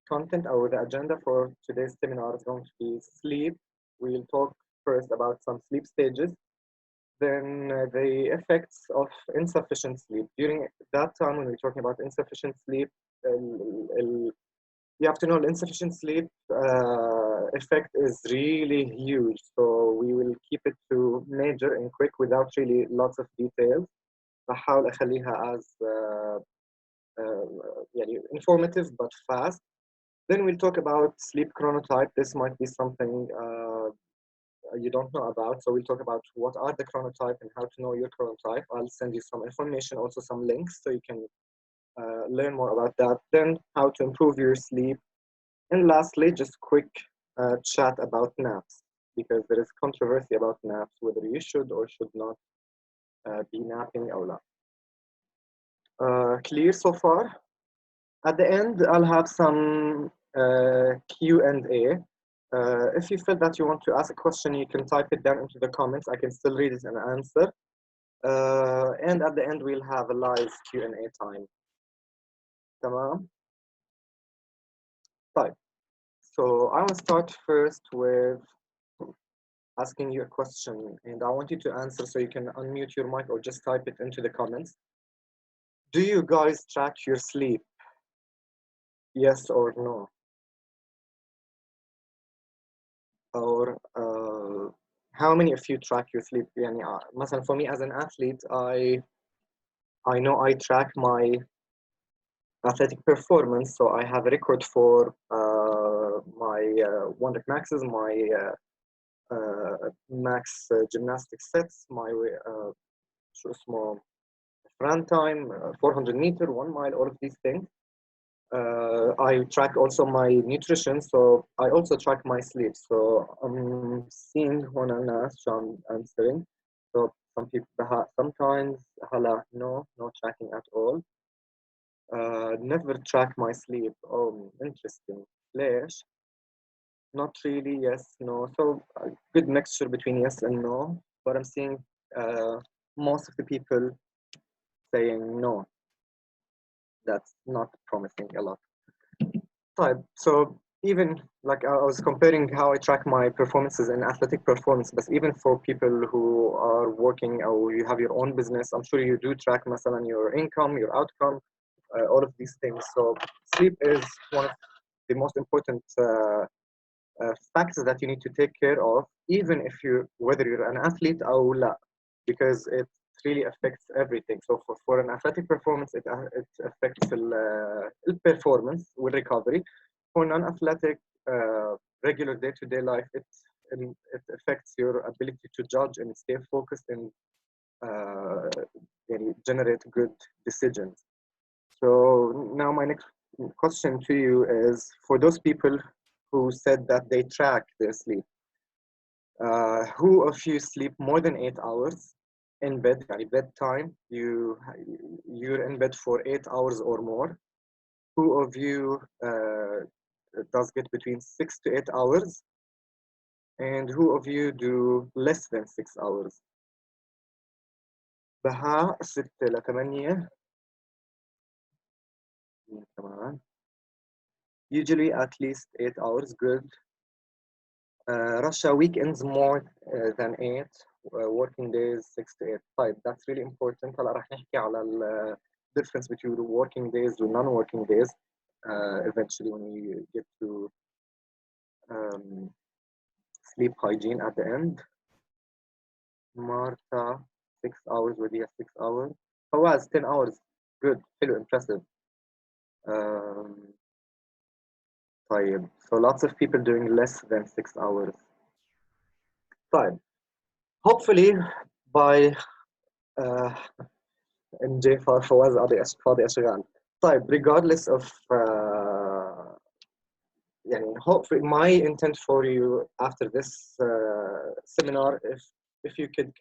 content or the agenda for today's seminar is going to be sleep. We'll talk first about some sleep stages, then the effects of insufficient sleep. During that time, when we're talking about insufficient sleep, you have to know insufficient sleep effect is really huge. So we will keep it to major and quick without really lots of details. بحاول أخليها as يعني informative but fast. Then we'll talk about sleep chronotype. This might be something you don't know about. So we'll talk about what are the chronotype and how to know your chronotype. I'll send you some information, also some links, so you can learn more about that. Then how to improve your sleep. And lastly, just quick chat about naps, because there is controversy about naps, whether you should or should not be napping or not. Clear so far? At the end, I'll have some Q&A. If you feel that you want to ask a question, you can type it down into the comments. I can still read it and answer. And at the end, we'll have a live Q&A time. تمام? طيب. So I will start first with asking you a question, and I want you to answer, so you can unmute your mic or just type it into the comments. Do you guys track your sleep? Yes or no? Or how many of you track your sleep? يعني, مثلا for me as an athlete, I know I track my athletic performance, so I have a record for my 1 rep maxes, my max gymnastic sets, my شو اسمه run time, 400 meter, 1 mile, all of these things. I track also my nutrition, so I also track my sleep. So I'm seeing when I'm answering. So some people sometimes no tracking at all. Never track my sleep. Oh, interesting. ليش? Not really, yes, no. So a good mixture between yes and no. But I'm seeing most of the people saying no. That's not promising a lot. Type. So even like I was comparing how I track my performances in athletic performance, but even for people who are working or you have your own business, I'm sure you do track مثلا your income, your outcome, all of these things. So sleep is one of the most important factors that you need to take care of, even if whether you're an athlete or not, because it really affects everything. So for an athletic performance, it affects the performance with recovery. For non-athletic, regular day-to-day life, it affects your ability to judge and stay focused and generate good decisions. So now my next question to you is, for those people who said that they track their sleep, who of you sleep more than 8 hours in bed, يعني bedtime, you're in bed for 8 hours or more? Who of you does get between 6 to 8 hours? And who of you do less than 6 hours? بهاء 6 ل 8. Usually at least 8 hours, good. Russia weekends more than 8, working days 6 to 8. طيب, that's really important. هلا راح نحكي على ال difference between working days and non-working days eventually when we get to sleep hygiene at the end. Martha 6 hours, Wadia 6 hours. Fawaz 10 hours, good, حلو, impressive. طيب, so lots of people doing less than 6 hours. طيب, hopefully by MJ فواز فاضي أشغال. طيب, regardless of يعني hopefully my intent for you after this seminar, if you could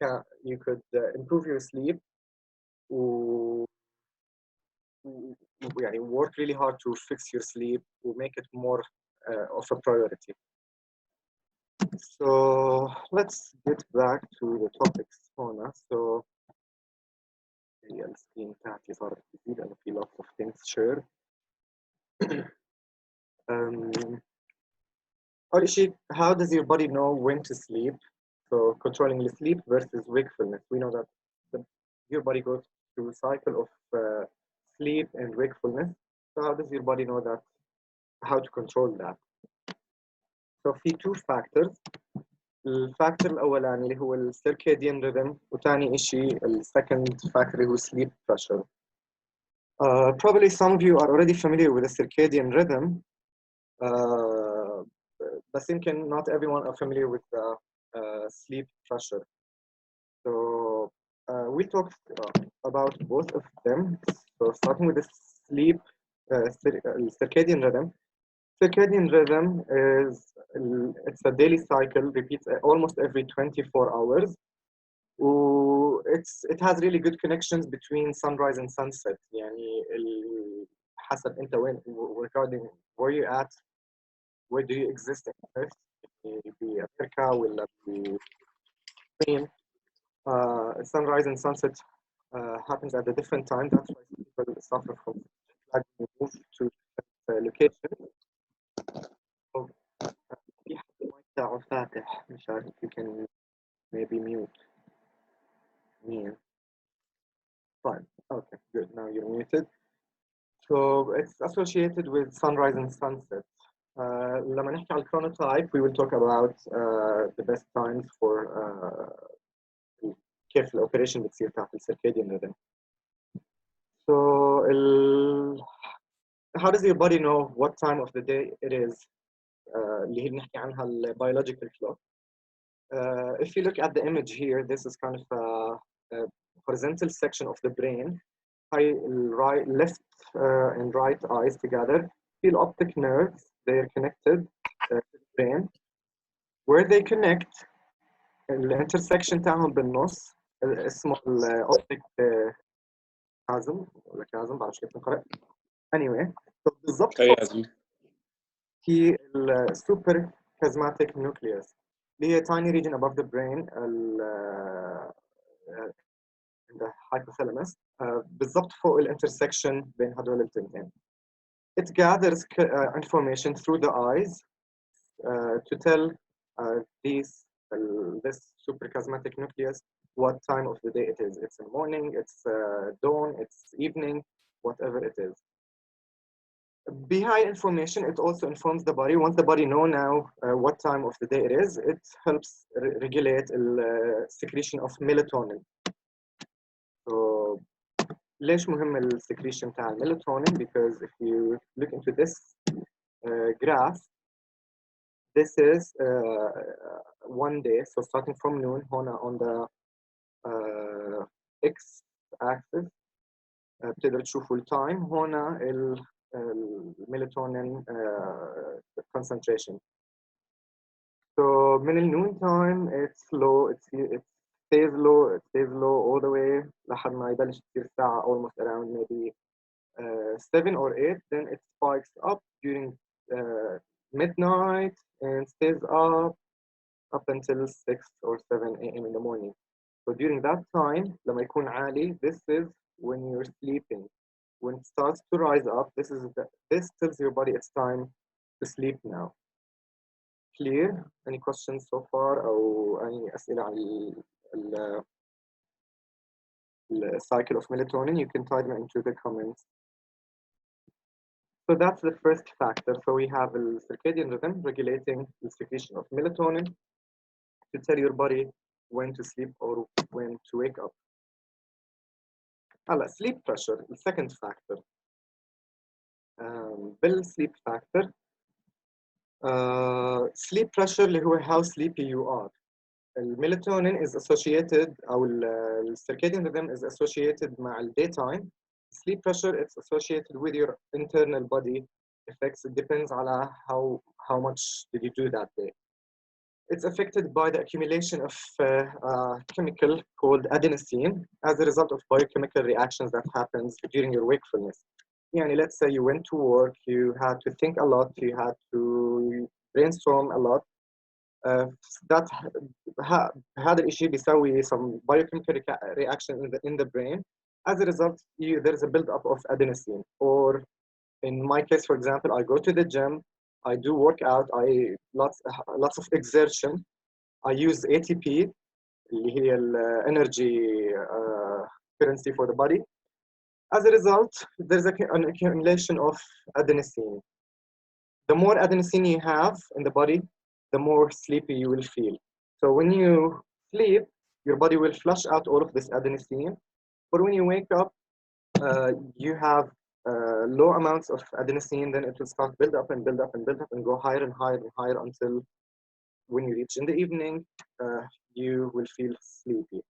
improve your sleep يعني work really hard to fix your sleep to make it more of a priority. So let's get back to the topics هنا. So السكرين بتاعتي صارت تزيد لأنه في lots of things shared. Um, أول شيء, how does your body know when to sleep? So controlling the sleep versus wakefulness. We know that your body goes through a cycle of sleep and wakefulness. So how does your body know that? How to control that? So في two factors. الفاكتور الأولاني اللي هو ال circadian rhythm, وثاني شيء ال second factor اللي هو sleep pressure. Probably some of you are already familiar with the circadian rhythm. But يمكن not everyone are familiar with the sleep pressure. So we talked about both of them. So starting with the sleep circadian rhythm. Circadian rhythm is it's a daily cycle, repeats almost every 24 hours. It has really good connections between sunrise and sunset. يعني حسب انت وين, regarding where you're at, where do you exist on Earth, بأمريكا ولا بفين. Sunrise and sunset happens at a different time. That's why people suffer from like move to location. So, في حد المايك تاعه فاتح, مش عارف, you can maybe mute me. Fine. Okay, good. Now you're muted. So it's associated with sunrise and sunset. لما نحكي على chronotype, we will talk about the best times for كيف الأوبريشن بتصير تحت circadian rhythm. So how does your body know what time of the day it is? اللي هي بنحكي عنها ال biological clock. If you look at the image here, this is kind of a horizontal section of the brain. Right, left and right eyes together. Feel optic nerves. They are connected to the brain. Where they connect, the intersection تاعهم بالنص اسمه optic chasm ولا chasm, بعرفش كيف نقرأ. Anyway, so بالضبط هي ال super chiasmatic nucleus اللي هي tiny region above the brain in the hypothalamus, بالضبط فوق الانترسكشن بين هدول التنتين. It gathers information through the eyes to tell this suprachiasmatic nucleus what time of the day it is. It's in the morning, it's dawn, it's evening, whatever it is. Behind information, it also informs the body. Once the body know now what time of the day it is, it helps regulate the secretion of melatonin. So ليش مهم السكريشن تاع الميلاتونين? Because if you look into this graph, this is one day, so starting from noon هنا on the x axis بتقدر تشوفوا التايم. هنا الميلاتونين concentration. So من النون time it's low, it stays low all the way لحد ما يبلش تصير الساعة almost around maybe 7 or 8. Then it spikes up during midnight and stays up until 6 or 7 a.m. in the morning. So during that time لما يكون عالي, this is when you're sleeping. When it starts to rise up, this tells your body it's time to sleep now. Clear? Any questions so far? أو أي أسئلة على the cycle of melatonin? You can type them into the comments. So that's the first factor. So we have the circadian rhythm regulating the secretion of melatonin to tell your body when to sleep or when to wake up. Sleep pressure, the second factor. Sleep factor. Sleep pressure اللي هو how sleepy you are. Melatonin is associated, أو circadian rhythm is associated مع daytime. Sleep pressure is associated with your internal body effects. It depends على how much did you do that day. It's affected by the accumulation of a chemical called adenosine as a result of biochemical reactions that happens during your wakefulness. Yani, let's say you went to work, you had to think a lot, you had to brainstorm a lot. That هذا الشيء بيسوي some biochemical reaction in the brain. As a result, there's a buildup of adenosine. Or in my case, for example, I go to the gym, I do work out, I lots of exertion. I use ATP اللي هي energy currency for the body. As a result, there's an accumulation of adenosine. The more adenosine you have in the body, the more sleepy you will feel. So when you sleep, your body will flush out all of this adenosine. But when you wake up, you have low amounts of adenosine, then it will start build up and build up and build up and go higher and higher and higher until when you reach in the evening, you will feel sleepy.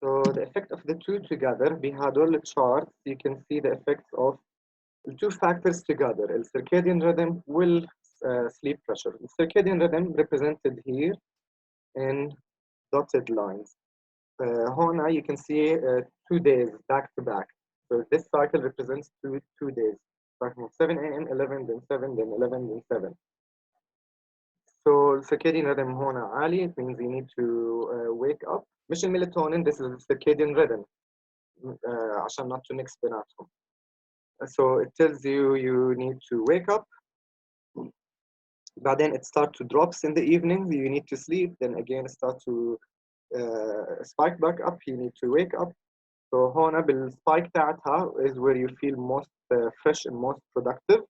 So the effect of the two together, بهدول charts, you can see the effects of the two factors together, the circadian rhythm will sleep pressure. The circadian rhythm represented here in dotted lines. Hona, you can see 2 days back to back. So this cycle represents two days, starting from 7 a.m., 11, then 7, then 11, then 7. So circadian rhythm هنا عالي, it means you need to wake up. مش melatonin, this is the circadian rhythm عشان not to mix بيناتهم. So it tells you you need to wake up. بعدين it starts to drops in the evening, you need to sleep, then again start to spike back up, you need to wake up. So هنا بالspike تاعتها is where you feel most fresh and most productive.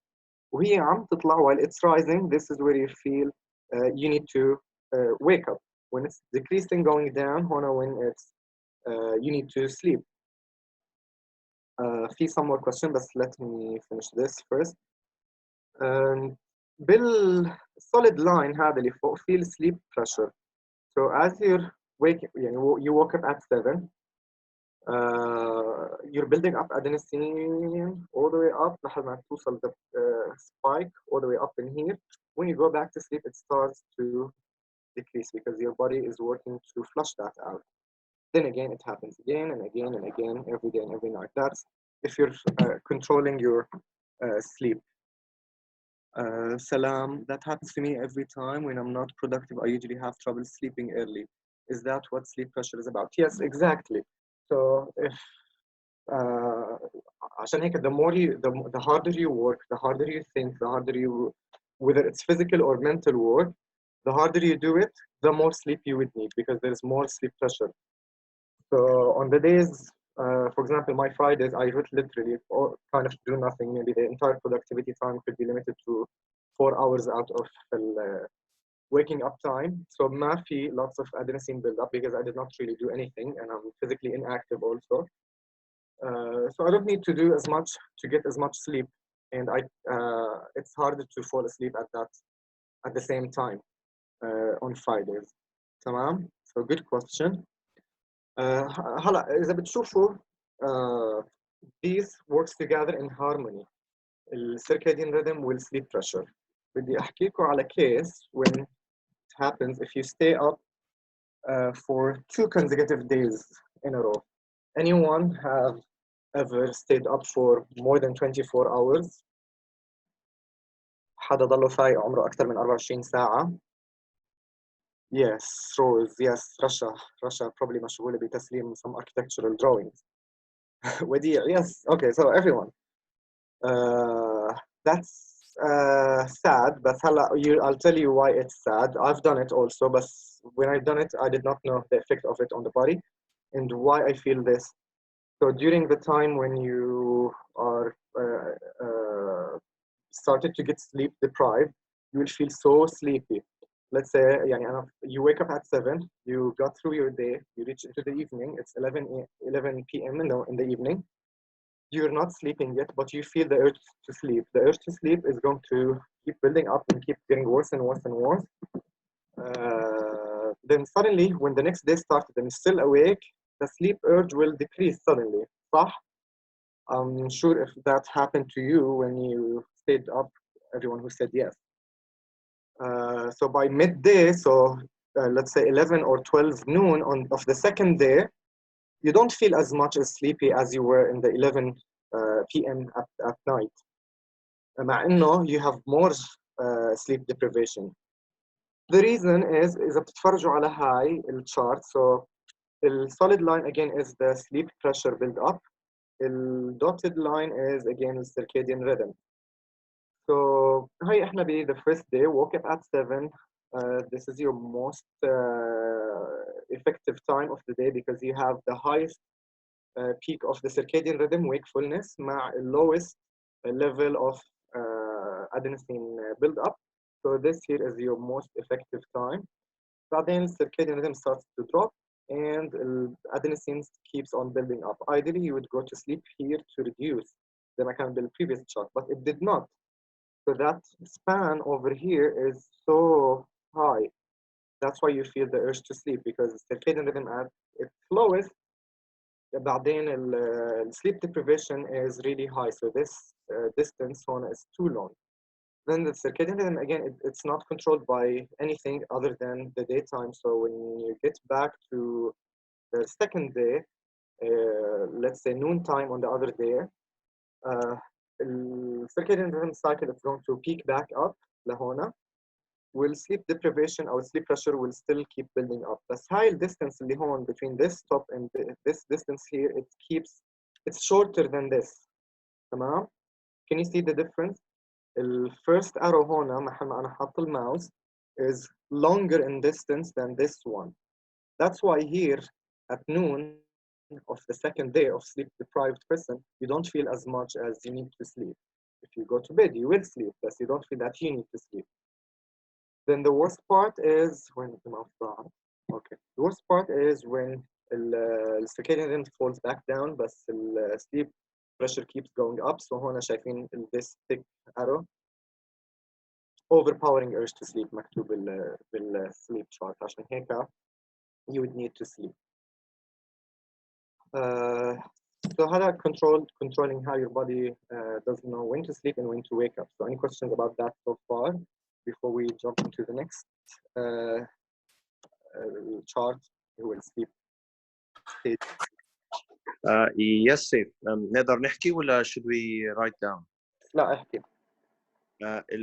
وهي عم تطلع while it's rising, this is where you feel you need to wake up. When it's decreasing, going down, هنا when it's you need to sleep. في some more question, but let me finish this first. بالsolid line هذا اللي فوق feel sleep pressure. So as you're waking, you woke up at 7, you're building up adenosine all the way up لحد ما توصل the spike all the way up in here. When you go back to sleep, it starts to decrease because your body is working to flush that out. Then again, it happens again and again and again, every day and every night. That's if you're controlling your sleep. Salam, that happens to me every time when I'm not productive. I usually have trouble sleeping early. Is that what sleep pressure is about? Yes, exactly. So if عشان هيك the harder you work, the harder you think, the harder you, whether it's physical or mental work, the harder you do it, the more sleep you would need because there's more sleep pressure. So on the days, for example, my Fridays, I would literally kind of do nothing. Maybe the entire productivity time could be limited to 4 hours out of waking up time. So ما في lots of adenosine build up because I did not really do anything and I'm physically inactive also. So I don't need to do as much to get as much sleep, and it's harder to fall asleep at the same time on Fridays. تمام? So good question. هلا إذا بتشوفوا these works together in harmony. Circadian rhythm will sleep pressure. بدي أحكيكم على case when it happens if you stay up for 2 consecutive days in a row. Anyone have ever stayed up for more than 24 hours? حدا ضله فايق عمره أكثر من 24 ساعة؟ Yes, Rose, yes, Russia probably مشغولة بتسليم some architectural drawings. وديع, yes, okay, so everyone. That's sad, but I'll tell you why it's sad. I've done it also, but when I've done it, I did not know the effect of it on the body and why I feel this. So during the time when you are started to get sleep deprived, you will feel so sleepy. Let's say you wake up at 7, you got through your day, you reach into the evening, it's 11 p.m. in the evening. You're not sleeping yet, but you feel the urge to sleep. The urge to sleep is going to keep building up and keep getting worse and worse and worse. Then suddenly, when the next day started and you're still awake, the sleep urge will decrease suddenly. صح? I'm sure if that happened to you when you stayed up, everyone who said yes. So by midday, so let's say 11 or 12 noon of the second day, you don't feel as much as sleepy as you were in the 11 p.m. at night. مع إنه you have more sleep deprivation. The reason is إذا بتتفرجوا على هاي الchart, so the solid line again is the sleep pressure build up. The dotted line is again the circadian rhythm. So هاي احنا the first day, woke up at 7. This is your most effective time of the day because you have the highest peak of the circadian rhythm wakefulness مع lowest level of adenosine build up. So this here is your most effective time. بعدين circadian rhythm starts to drop and adenosine keeps on building up. Ideally, you would go to sleep here to reduce the ما كان previous chart, but it did not. So that span over here is so high. That's why you feel the urge to sleep because the circadian rhythm at its lowest. بعدين sleep deprivation is really high. So this distance one is too long. Then the circadian rhythm, again, it's not controlled by anything other than the daytime. So when you get back to the second day, let's say noontime on the other day, the circadian rhythm cycle is going to peak back up لهنا. Will sleep deprivation or sleep pressure will still keep building up. But high distance اللي هون between this top and this distance here, it's shorter than this. تمام? Can you see the difference? The first arrow هنا محل ما أنا حاط الماوس is longer in distance than this one. That's why here at noon of the second day of sleep deprived person, you don't feel as much as you need to sleep. If you go to bed, you will sleep, but you don't feel that you need to sleep. Then the worst part is when the mouse drops. Okay. The worst part is when the circadian rhythm falls back down, but the sleep pressure keeps going up. So هنا شايفين this thick arrow. Overpowering urge to sleep مكتوب بالsleep chart. عشان هيك you would need to sleep. So how that controlling how your body doesn't know when to sleep and when to wake up. So any questions about that so far before we jump into the next chart? Who will sleep state? Yes, Saif. نقدر نحكي ولا should we write down? لا احكي.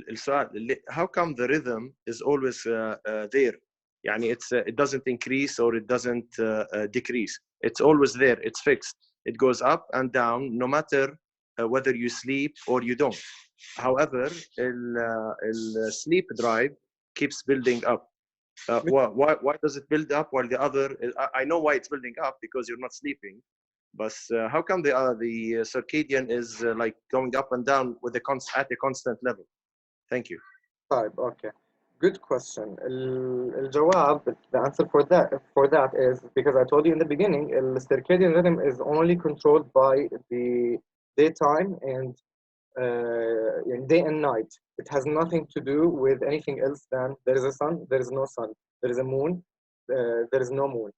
السؤال how come the rhythm is always there? يعني it doesn't increase or it doesn't decrease. It's always there. It's fixed. It goes up and down no matter whether you sleep or you don't. However, the sleep drive keeps building up. Why does it build up while the other? I know why it's building up because you're not sleeping. But how come the circadian is like going up and down with at a constant level? Thank you. Type, okay. Good question. الجواب, the answer for that is because I told you in the beginning, the circadian rhythm is only controlled by the daytime and day and night. It has nothing to do with anything else than there is a sun, there is no sun. There is a moon, there is no moon.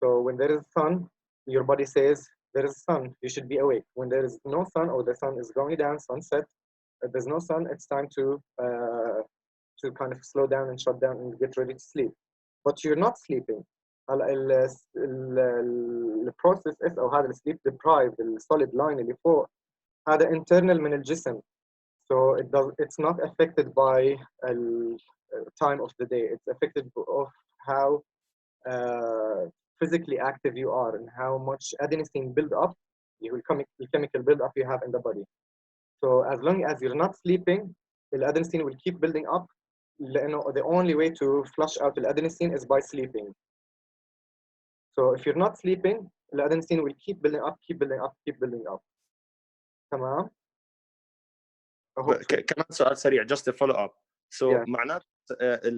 So when there is sun, your body says there is sun, you should be awake. When there is no sun or the sun is going down, sunset, there's no sun, it's time to kind of slow down and shut down and get ready to sleep. But you're not sleeping. The process is أو هذا sleep deprived solid line اللي فوق هذا internal من الجسم. So it's not affected by time of the day. It's affected of how physically active you are and how much adenosine build up, the chemical build up you have in the body. So as long as you're not sleeping, the adenosine will keep building up. The only way to flush out the adenosine is by sleeping. So if you're not sleeping, the adenosine will keep building up, keep building up, keep building up. تمام؟ كمان سؤال سريع just to follow up. So yeah. معناته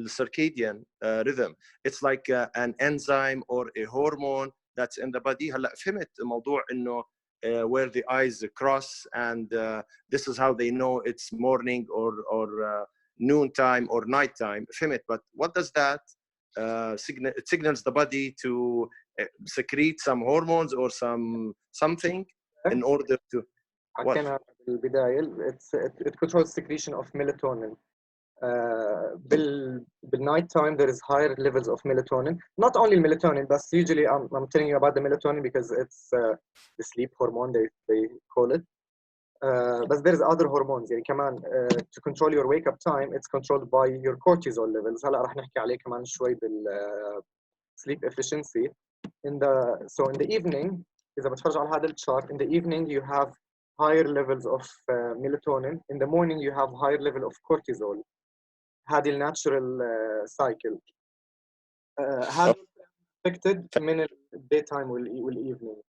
circadian rhythm it's like an enzyme or a hormone that's in the body. هلا فهمت موضوع انه where the eyes cross and this is how they know it's morning or noon time or night time. فهمت, but what does that signal? It signals the body to secrete some hormones or something in order to حكينا بالبداية it controls secretion of melatonin. Night time there is higher levels of melatonin. Not only melatonin, but usually I'm telling you about the melatonin because it's the sleep hormone they call it. But there's other hormones يعني كمان to control your wake up time it's controlled by your cortisol levels. هلا راح نحكي عليه كمان شوي sleep efficiency. So in the evening إذا بتفرج على هذا الchart, in the evening you have higher levels of melatonin. In the morning you have higher level of cortisol. هذه الناتشرال cycle. هذا affected من daytime والevening.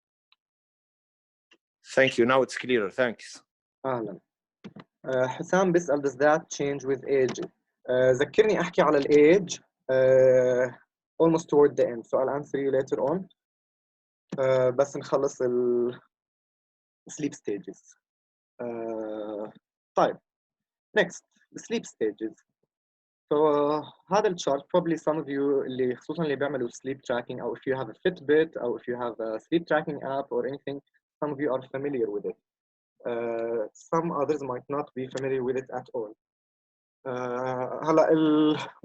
Thank you. Now it's clearer. Thanks. أهلا. حسام بيسأل does that change with age? ذكرني أحكي على الage almost toward the end, so I'll answer you later on. بس نخلص ال sleep stages. طيب, next, the sleep stages. So هذا الchart probably some of you اللي خصوصا اللي بيعملوا sleep tracking أو if you have a Fitbit أو if you have a sleep tracking app or anything, some of you are familiar with it. Some others might not be familiar with it at all.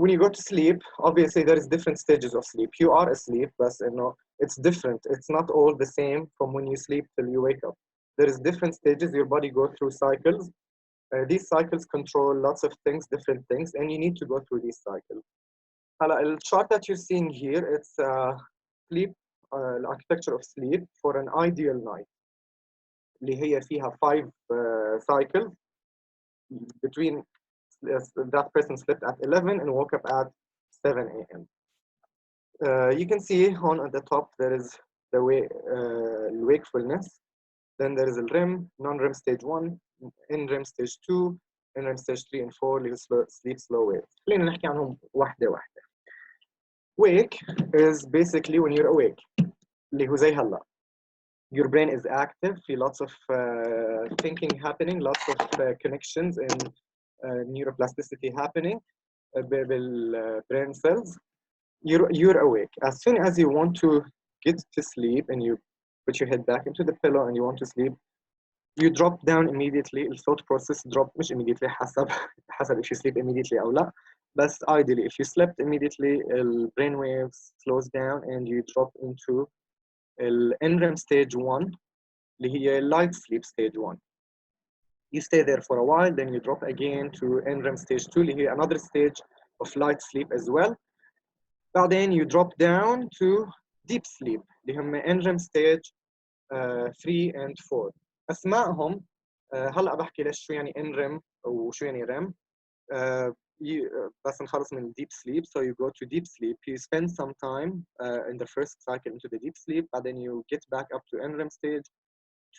When you go to sleep, obviously there is different stages of sleep. You are asleep, but it's different. It's not all the same from when you sleep till you wake up. There is different stages. Your body goes through cycles. These cycles control lots of things, different things, and you need to go through these cycles. The chart that you're seeing here, it's sleep, the architecture of sleep for an ideal night. اللي هي فيها 5 cycles between that person slept at 11 and woke up at 7 a.m. You can see on at the top there is the wakefulness. Then there is the REM, non-REM stage 1, NREM stage 2, NREM stage 3 and 4 اللي sleep slow wave. خلينا نحكي عنهم واحدة واحدة. Wake is basically when you're awake. اللي هو زي هلا. Your brain is active, lots of thinking happening, lots of connections and neuroplasticity happening brain cells. You're awake. As soon as you want to get to sleep and you put your head back into the pillow and you want to sleep, you drop down immediately. The thought process drop مش immediately حسب if you sleep immediately أو لا. But ideally, if you slept immediately, the brain waves slows down and you drop into NREM stage 1 اللي هي light sleep stage 1. You stay there for a while, then you drop again to NREM stage 2 اللي هي another stage of light sleep as well. بعدين you drop down to deep sleep اللي هم NREM stage 3 and 4. أسمائهم هلا بحكي ليش شو يعني NREM وشو يعني REM. بس نخلص من deep sleep, so you go to deep sleep. You spend some time in the first cycle into the deep sleep, but then you get back up to NREM stage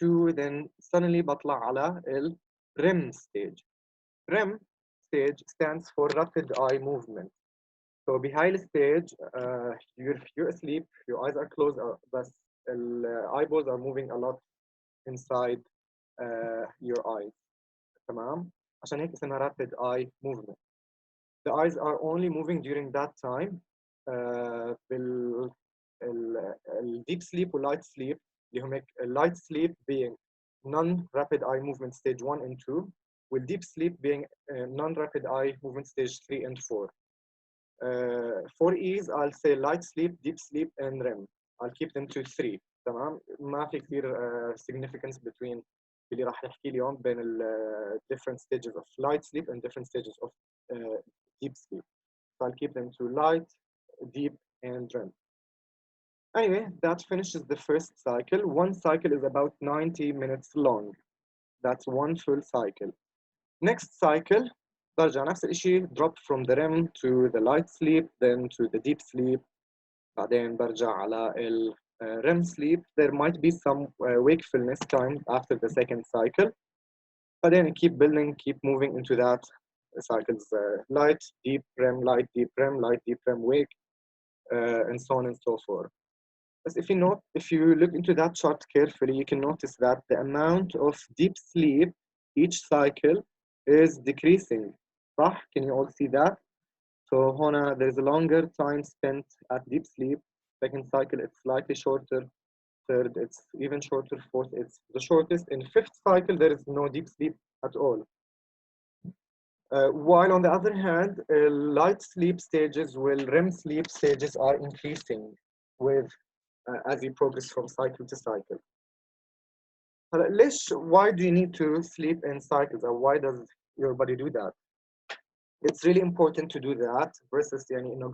2, then suddenly بطلع على ال REM stage. REM stage stands for rapid eye movement. So behind the stage, you're asleep, your eyes are closed, but the eyeballs are moving a lot inside your eyes. تمام؟ عشان هيك اسمها rapid eye movement. The eyes are only moving during that time. Deep sleep or light sleep, اللي هم light sleep being non-rapid eye movement stage 1 and 2, with deep sleep being non-rapid eye movement stage 3 and 4. For ease, I'll say light sleep, deep sleep, and REM. I'll keep them to 3. تمام؟ ما في كثير significance between اللي راح نحكي اليوم بين different stages of light sleep and different stages of deep sleep. So I'll keep them to light, deep, and REM. Anyway, that finishes the first cycle. One cycle is about 90 minutes long. That's one full cycle. Next cycle, برجع نفس الشيء, drop from the REM to the light sleep, then to the deep sleep. بعدين برجع على ال REM sleep. There might be some wakefulness time after the second cycle. But then keep building, keep moving into that cycles, light, deep, REM, light, deep, REM, light, deep, REM, wake, and so on and so forth. But if you look into that chart carefully, you can notice that the amount of deep sleep each cycle is decreasing. صح? Can you all see that? So هنا there's a longer time spent at deep sleep. Second cycle, it's slightly shorter. Third, it's even shorter. Fourth, it's the shortest. In fifth cycle, there is no deep sleep at all. While on the other hand, light sleep stages, REM sleep stages are increasing with as you progress from cycle to cycle. Why do you need to sleep in cycles, or why does your body do that? It's really important to do that versus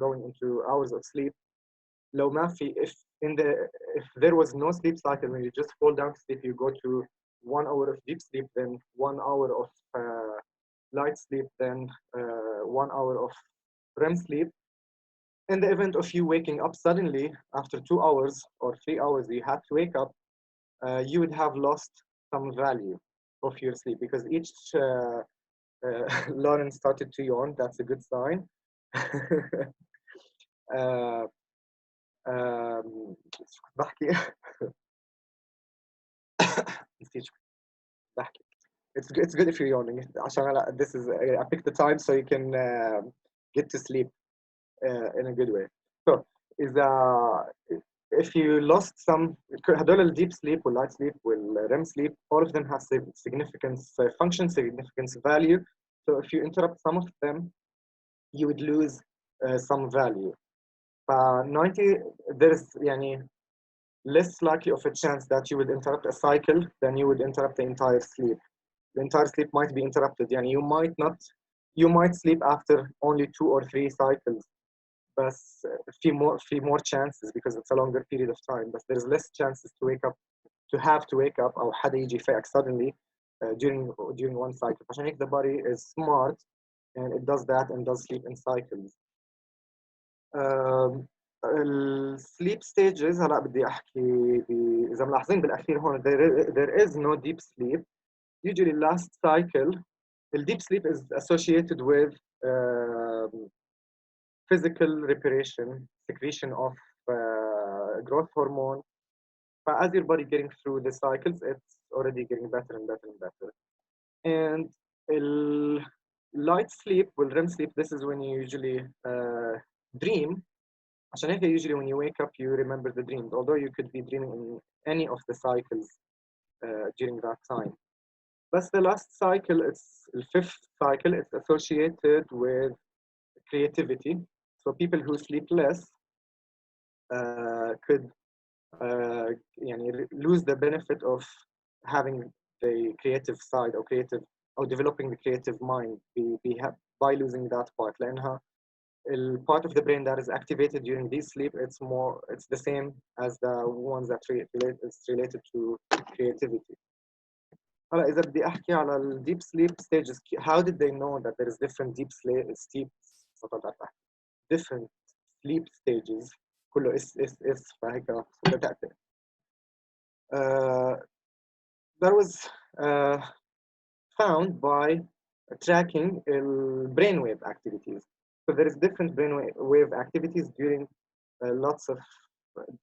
going into hours of sleep. لو ما في if there was no sleep cycle, when you just fall down to sleep, you go to 1 hour of deep sleep, then 1 hour of light sleep, then 1 hour of REM sleep. In the event of you waking up suddenly after 2 hours or 3 hours, you had to wake up, you would have lost some value of your sleep, because each Lauren started to yawn. That's a good sign. uh, بحكي نسيت شو بحكي. It's good if you're yawning. عشان هلا this is I picked the time so you can get to sleep in a good way. So إذا if you lost some هدول ال deep sleep وال light sleep وال REM sleep, all of them have significance function, significance value. So if you interrupt some of them, you would lose some value. 90 there's يعني less likely of a chance that you would interrupt a cycle than you would interrupt the entire sleep. The entire sleep might be interrupted. يعني you might sleep after only 2 or 3 cycles, but في more chances because it's a longer period of time. But there's less chances to have to wake up أو حدا يجي يفيقك suddenly during one cycle. عشان هيك the body is smart and it does that and does sleep in cycles. السليب ستيجز هلا بدي احكي اذا ملاحظين بالاخير هون there is no deep sleep. Usually last cycle the deep sleep is associated with physical reparation, secretion of growth hormone. But as your body getting through the cycles, it's already getting better and better and better. And light sleep, well, REM sleep, this is when you usually dream. عشان هيك usually when you wake up you remember the dreams, although you could be dreaming in any of the cycles during that time. But the last cycle, it's the 5th cycle, it's associated with creativity. So people who sleep less could يعني lose the benefit of having the creative side or developing the creative mind by losing that part. لأنها part of the brain that is activated during deep sleep, it's the same as the ones that is related to creativity. هلا إذا بدي أحكي على ال deep sleep stages, how did they know that there is different different sleep stages? كله اس فهيك بدأت. That was found by tracking brainwave activities. So there is different brainwave activities during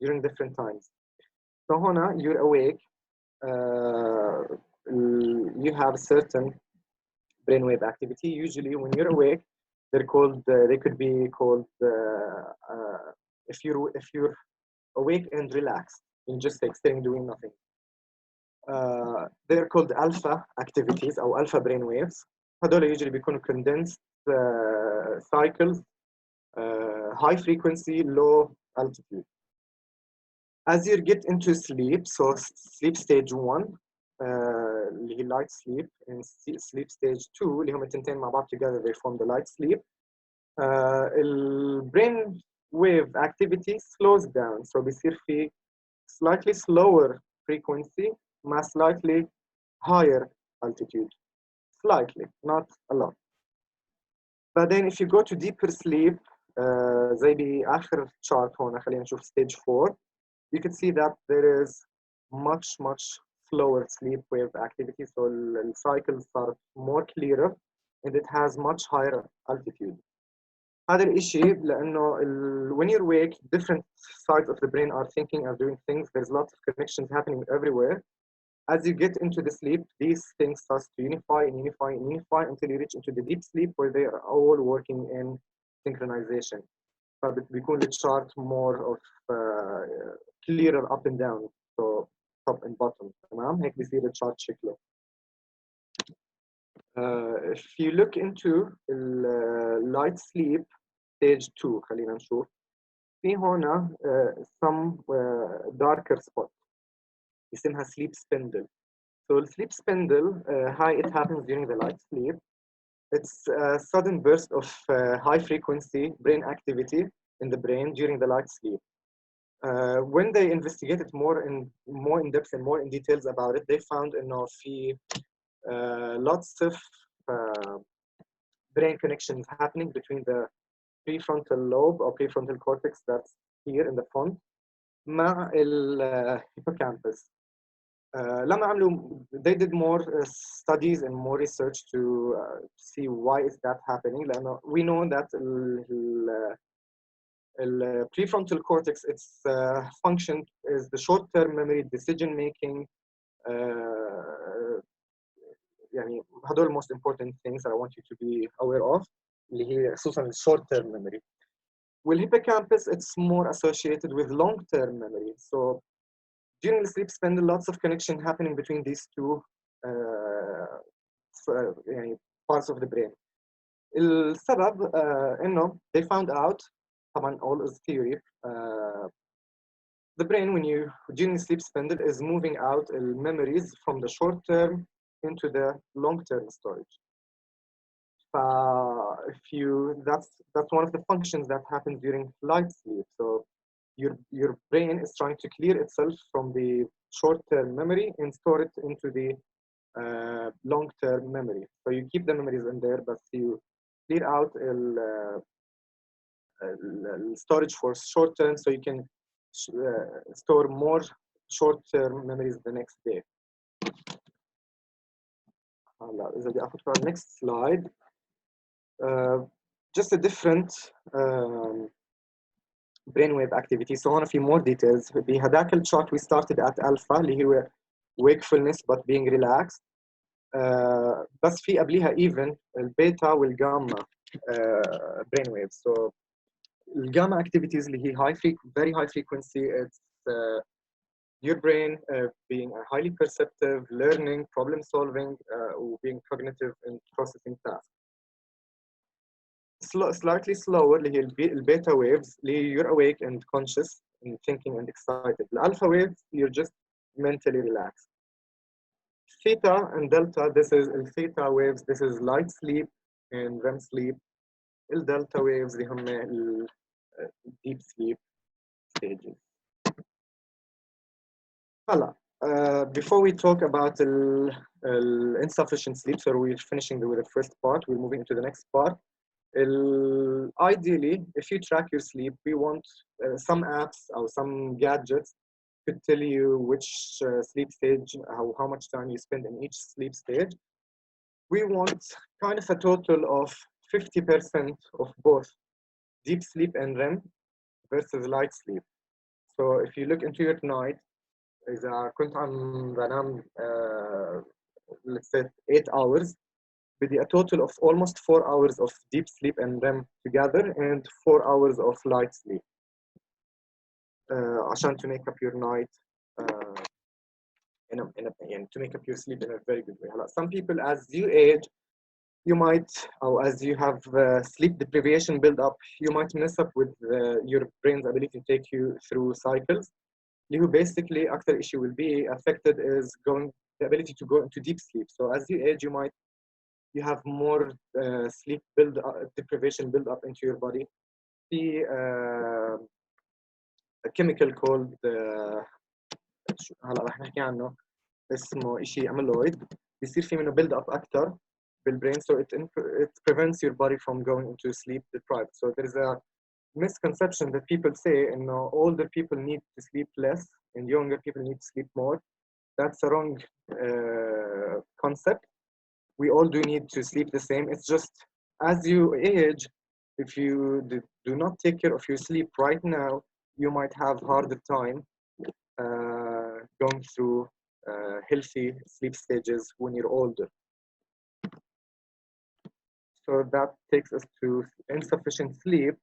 during different times. So هنا you're awake, you have certain brainwave activity. Usually when you're awake, they could be called if you're awake and relaxed and just like sitting doing nothing. They're called alpha activities or alpha brainwaves. هذول usually بيكونوا condensed cycles, high frequency, low altitude. As you get into sleep, so sleep stage 1 اللي هي light sleep, and sleep stage 2 اللي هم التنتين مع بعض together they form the light sleep. brain wave activity slows down, so بيصير في slightly slower frequency مع slightly higher altitude, slightly, not a lot. But then if you go to deeper sleep, زي بآخر chart هون خلينا نشوف stage 4, you can see that there is much slower sleep wave activity, so the cycles are more clearer and it has much higher altitude. هذا الشيء لأنه when you're awake, different sides of the brain are thinking and doing things. There's lots of connections happening everywhere. As you get into the sleep, these things start to unify until you reach into the deep sleep where they are all working in synchronization. فبيكون the chart more of clearer up and down, so top and bottom. تمام هيك بيصير الشارت شكله. If you look into light sleep stage 2 خلينا نشوف في هنا some darker spot اسمها sleep spindle. So the sleep spindle, how it happens during the light sleep, it's a sudden burst of high frequency brain activity in the brain during the light sleep. When they investigated more in depth and more in details about it, they found في lots of brain connections happening between the prefrontal lobe or prefrontal cortex that's here in the front مع hippocampus. لما عملوا they did more studies and more research to see why is that happening. لأنه we know that the prefrontal cortex, its function is the short-term memory, decision making. يعني هدول most important things that I want you to be aware of اللي هي خصوصا short-term memory. والhippocampus, it's more associated with long-term memory. So during the sleep spend lots of connection happening between these two يعني parts of the brain. السبب انه they found out طبعا all is theory. The brain when you during sleep spend is moving out memories from the short term into the long term storage. If you that's one of the functions that happens during light sleep. So your brain is trying to clear itself from the short term memory and store it into the long term memory. So you keep the memories in there, but you clear out storage for short term so you can store more short term memories the next day. إذا بدي أخذ for next slide. Just a different brainwave activity. So هون في more details. بهداك الشوت we started at alpha اللي هو wakefulness but being relaxed. بس في قبليها even البيتا والجاما brainwaves. So الجاما activities اللي هي very high frequency. It's your brain being highly perceptive, learning, problem solving, being cognitive and processing tasks. Slightly slower اللي هي البيتا waves اللي you're awake and conscious and thinking and excited. The alpha waves you're just mentally relaxed. Theta and delta, this is theta waves, this is light sleep and REM sleep. Delta waves اللي هم deep sleep stages. Before we talk about insufficient sleep, so we're finishing with the first part, we're moving to the next part. Ideally, if you track your sleep, we want some apps or some gadgets could tell you which sleep stage, how much time you spend in each sleep stage. We want kind of a total of 50% of both deep sleep and REM versus light sleep. So if you look into your night, إذا كنت عم بنام let's say 8 hours, بدي a total of almost 4 hours of deep sleep and REM together and 4 hours of light sleep. عشان to make up your night to make up your sleep in a very good way. Some people as you age, you might, or as you have sleep deprivation build up, you might mess up with your brain's ability to take you through cycles. You basically, after issue will be affected is the ability to go into deep sleep. So as you age, you have more sleep deprivation build up into your body. A chemical called هلا رح نحكي عنه اسمه شيء amyloid بيصير في منه build up أكثر بالbrain, so it prevents your body from going into sleep deprived. So there is a misconception that people say older people need to sleep less and younger people need to sleep more. That's a wrong concept. We all do need to sleep the same. It's just as you age, if you do not take care of your sleep right now, you might have harder time going through healthy sleep stages when you're older. So that takes us to insufficient sleep.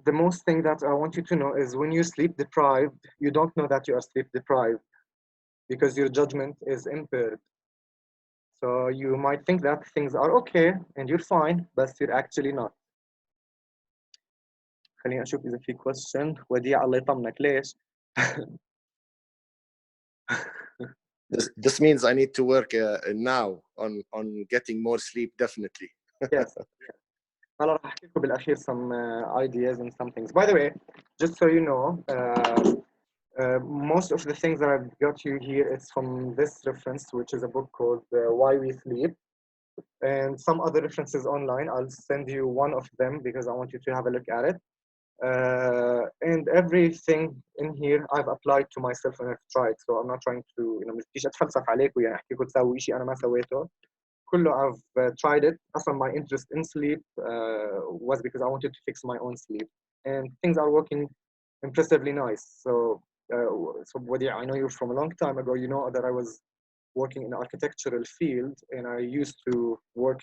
The most thing that I want you to know is when you're sleep deprived, you don't know that you are sleep deprived because your judgment is impaired. So you might think that things are okay and you're fine, but you're actually not. خليني أشوف إذا في question. وديع الله يطمنك ليش؟ This means I need to work now on getting more sleep, definitely. Yes. هلا راح احكي لكم بالاخير some ideas and some things. By the way, just so you know, most of the things that I've got you here is from this reference, which is a book called Why We Sleep, and some other references online. I'll send you one of them because I want you to have a look at it. And everything in here I've applied to myself and I've tried, so I'm not trying to مش بديش اتفلسف عليكم يعني احكي لكم تسووا شيء انا ما سويته. كله I've tried it. أصلا my interest in sleep was because I wanted to fix my own sleep, and things are working impressively nice. So Wadi, I know you from a long time ago. You know that I was working in the architectural field, and I used to work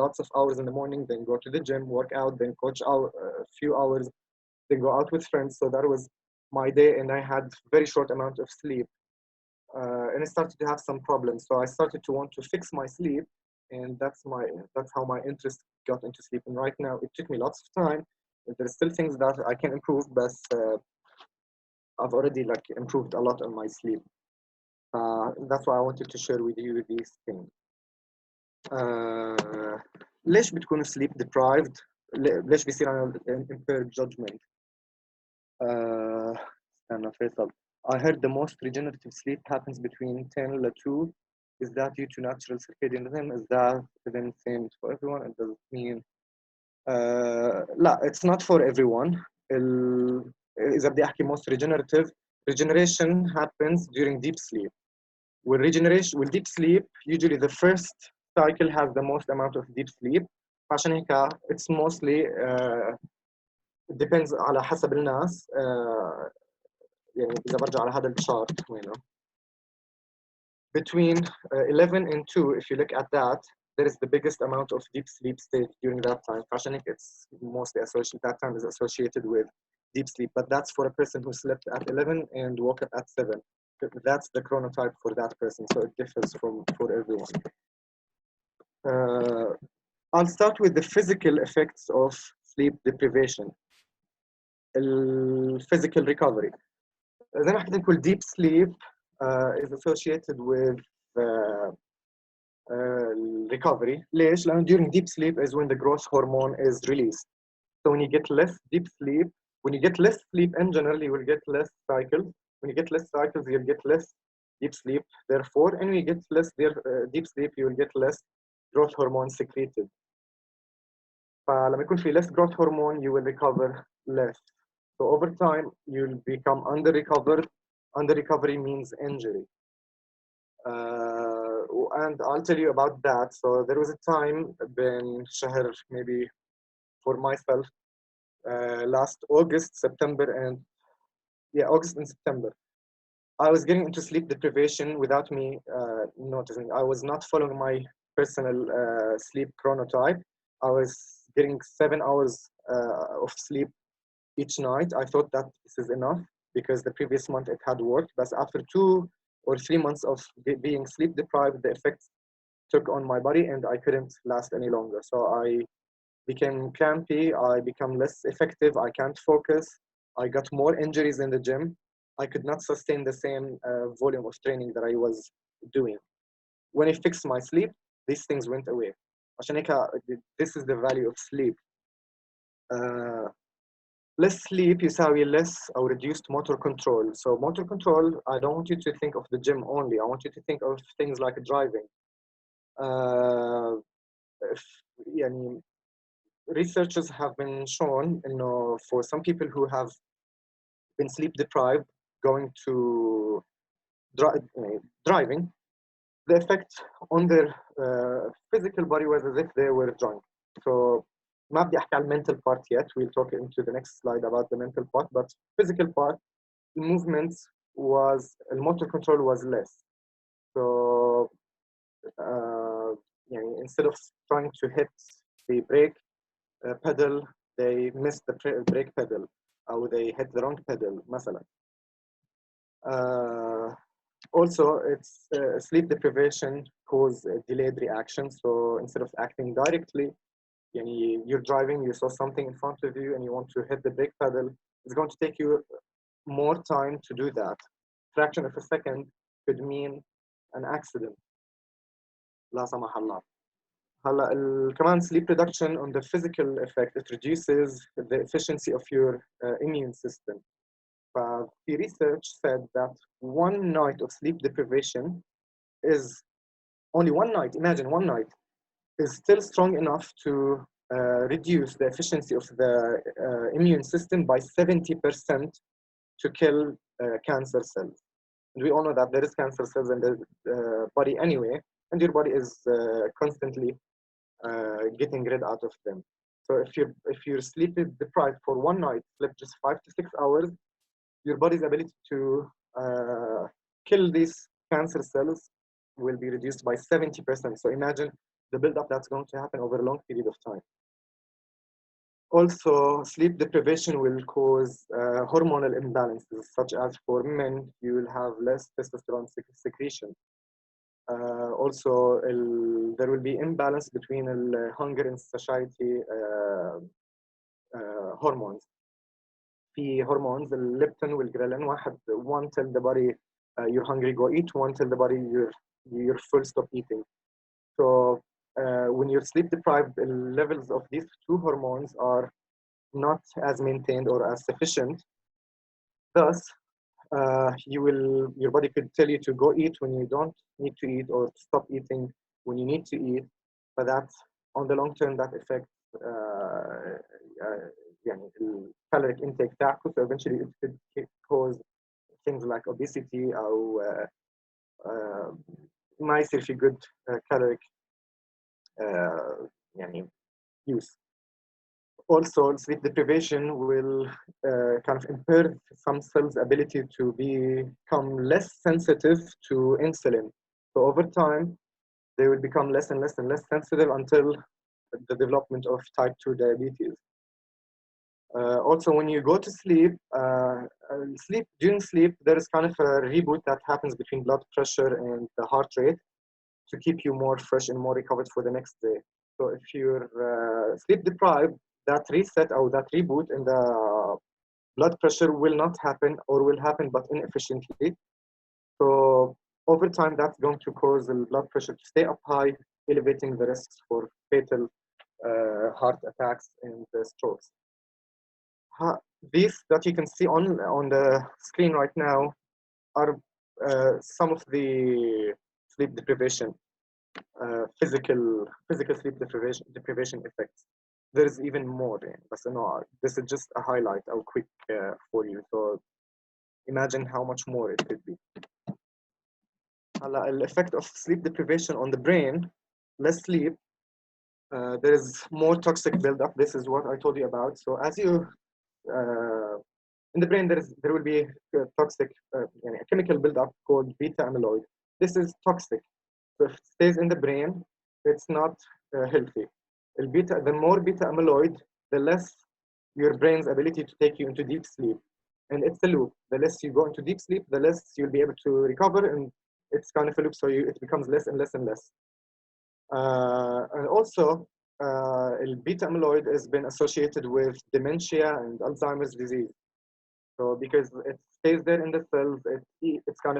lots of hours in the morning, then go to the gym, work out, then coach out a few hours, then go out with friends. So that was my day, and I had very short amount of sleep. And I started to have some problems. So I started to want to fix my sleep, and that's how my interest got into sleep. And right now, it took me lots of time. There's still things that I can improve, but I've already like improved a lot on my sleep. That's why I wanted to share with you these things. ليش بتكون sleep deprived؟ ليش بيصير عنا impaired judgment؟ استنى فيصل. I heard the most regenerative sleep happens between 10 to 2. Is that due to natural circadian rhythm? Is that within same for everyone? It doesn't mean لا, it's not for everyone. إذا بدي أحكي most regeneration happens during deep sleep. With deep sleep, usually the first cycle has the most amount of deep sleep. عشان هيك it's mostly it depends على حسب الناس. يعني إذا برجع على هذا الشارت وينه between 11 and 2, if you look at that, there is the biggest amount of deep sleep state during that time. عشان هيك it's mostly associated, that time is associated with deep sleep, but that's for a person who slept at 11 and woke up at 7. That's the chronotype for that person, so it differs for everyone. I'll start with the physical effects of sleep deprivation. Physical recovery. زي ما حكيت لكم, deep sleep is associated with recovery. ليش؟ لأنه during deep sleep is when the growth hormone is released. So when you get less deep sleep, when you get less sleep in general, you will get less cycles. When you get less cycles, you'll get less deep sleep. Therefore, and when you get less deep sleep, you will get less growth hormone secreted. فلما يكون في less growth hormone, you will recover less. So over time, you'll become under-recovered. Under-recovery means injury. And I'll tell you about that. So there was a time been شهر maybe for myself last August, September, and August and September. I was getting into sleep deprivation without me noticing. I was not following my personal sleep chronotype. I was getting 7 hours of sleep each night. I thought that this is enough because the previous month it had worked. But after 2 or 3 months of being sleep deprived, the effects took on my body and I couldn't last any longer. So I became crampy, I became less effective, I can't focus, I got more injuries in the gym. I could not sustain the same volume of training that I was doing. When I fixed my sleep, these things went away. عشان هيك this is the value of sleep. Less sleep يساوي less or reduced motor control. So motor control, I don't want you to think of the gym only. I want you to think of things like driving. يعني researchers have been shown, for some people who have been sleep deprived going to driving, the effect on their physical body was as if they were drunk. So ما بدي أحكي على mental part yet. We'll talk into the next slide about the mental part, but physical part, the movements was, the motor control was less. So instead of trying to hit the brake pedal, they missed the brake pedal, or they hit the wrong pedal, مثلا. Also, it's sleep deprivation cause delayed reaction. So instead of acting directly, you're driving, you saw something in front of you, and you want to hit the brake pedal. It's going to take you more time to do that. Fraction of a second could mean an accident. لا سمح الله. هلا كمان sleep reduction on the physical effect, it reduces the efficiency of your immune system. The research said that one night of sleep deprivation is only one night, imagine one night, is still strong enough to reduce the efficiency of the immune system by 70% to kill cancer cells. And we all know that there is cancer cells in the body anyway, and your body is constantly getting rid out of them. So if you're sleep deprived for one night, sleep just 5 to 6 hours, your body's ability to kill these cancer cells will be reduced by 70%. So imagine the buildup that's going to happen over a long period of time. Also, sleep deprivation will cause hormonal imbalances, such as for men, you will have less testosterone secretion. Also, there will be imbalance between hunger and satiety hormones. في هرمونز الليبتين والجريلين واحد one tell the body you're hungry go eat, one tell the body you're full stop eating. So when you're sleep deprived, the levels of these two hormones are not as maintained or as sufficient. Thus, your body could tell you to go eat when you don't need to eat, or stop eating when you need to eat. But that, on the long term, that affects يعني caloric intake تاعكم. So eventually it could cause things like obesity أو ما يصير في good caloric يعني use. Also, sleep deprivation will kind of impair some cells' ability to become less sensitive to insulin. So over time, they will become less and less and less sensitive until the development of type 2 diabetes. Also, when you go to sleep, during sleep, there is kind of a reboot that happens between blood pressure and the heart rate to keep you more fresh and more recovered for the next day. So if you're sleep deprived, that reset or that reboot in the blood pressure will not happen, or will happen but inefficiently. So over time, that's going to cause the blood pressure to stay up high, elevating the risks for fatal heart attacks and strokes. These that you can see on the screen right now are some of the sleep deprivation, physical sleep deprivation effects. There is even more, but no, this is just a highlight or quick for you. So imagine how much more it could be. The effect of sleep deprivation on the brain, less sleep, there is more toxic buildup. This is what I told you about. So as you in the brain, there will be a toxic, a chemical buildup called beta amyloid. This is toxic. So if it stays in the brain, it's not healthy. The more beta amyloid, the less your brain's ability to take you into deep sleep. And it's a loop. The less you go into deep sleep, the less you'll be able to recover, and it's kind of a loop. So it becomes less and less and less. And also, beta amyloid has been associated with dementia and Alzheimer's disease. So because it stays there in the cells, it kind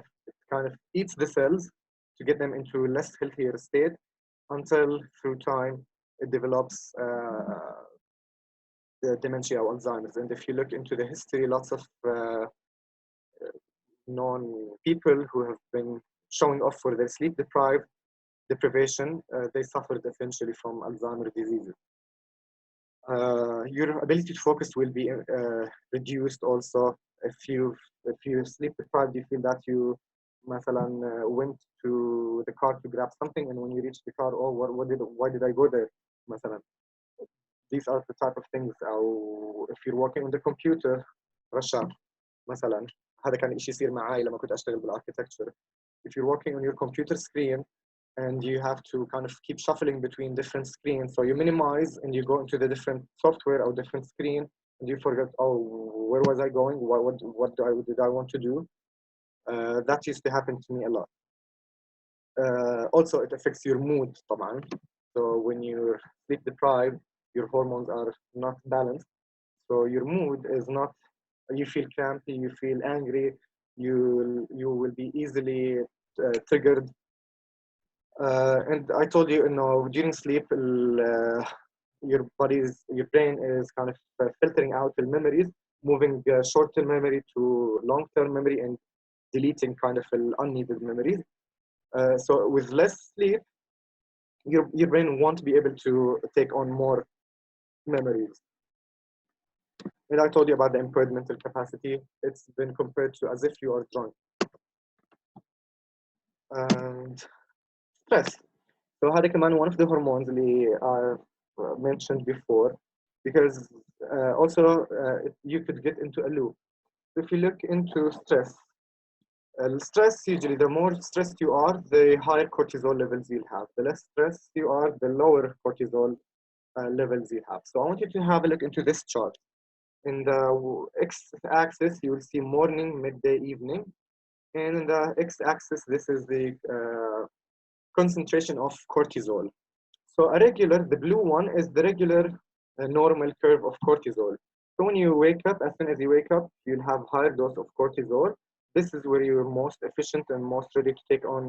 of eats the cells to get them into a less healthier state, until through time it develops the dementia or Alzheimer's. And if you look into the history, lots of known people who have been showing off for their sleep deprivation, they suffered eventually from Alzheimer's disease. Your ability to focus will be reduced also. If you sleep deprived, you feel that you مثلا went to the car to grab something, and when you reach the car, oh, why did I go there مثلا. These are the type of things. أو if you're working on the computer رشا مثلا، هذا كان إشي يصير معي لما كنت أشتغل بالarchitecture. If you're working on your computer screen and you have to kind of keep shuffling between different screens, so you minimize and you go into the different software or different screen, and you forget, oh, where was I going? What did I want to do? That used to happen to me a lot. Also, it affects your mood, طبعا. So when you're sleep deprived, your hormones are not balanced. So your mood is not, you feel crampy, you feel angry, you will be easily triggered. And I told you, during sleep, your brain is kind of filtering out the memories, moving short-term memory to long-term memory, and deleting kind of unneeded memories. So with less sleep, your brain won't be able to take on more memories. And I told you about the impaired mental capacity. It's been compared to as if you are drunk. And stress. So هذا كمان one of the hormones اللي I've mentioned before, because also you could get into a loop. If you look into stress, stress, usually the more stressed you are, the higher cortisol levels you'll have. The less stressed you are, the lower cortisol levels you have. So I want you to have a look into this chart. In the x-axis, you will see morning, midday, evening. And in the x-axis, this is the concentration of cortisol. So a regular, the blue one is the regular normal curve of cortisol. So when you wake up, as soon as you wake up, you'll have higher dose of cortisol. This is where you're most efficient and most ready to take on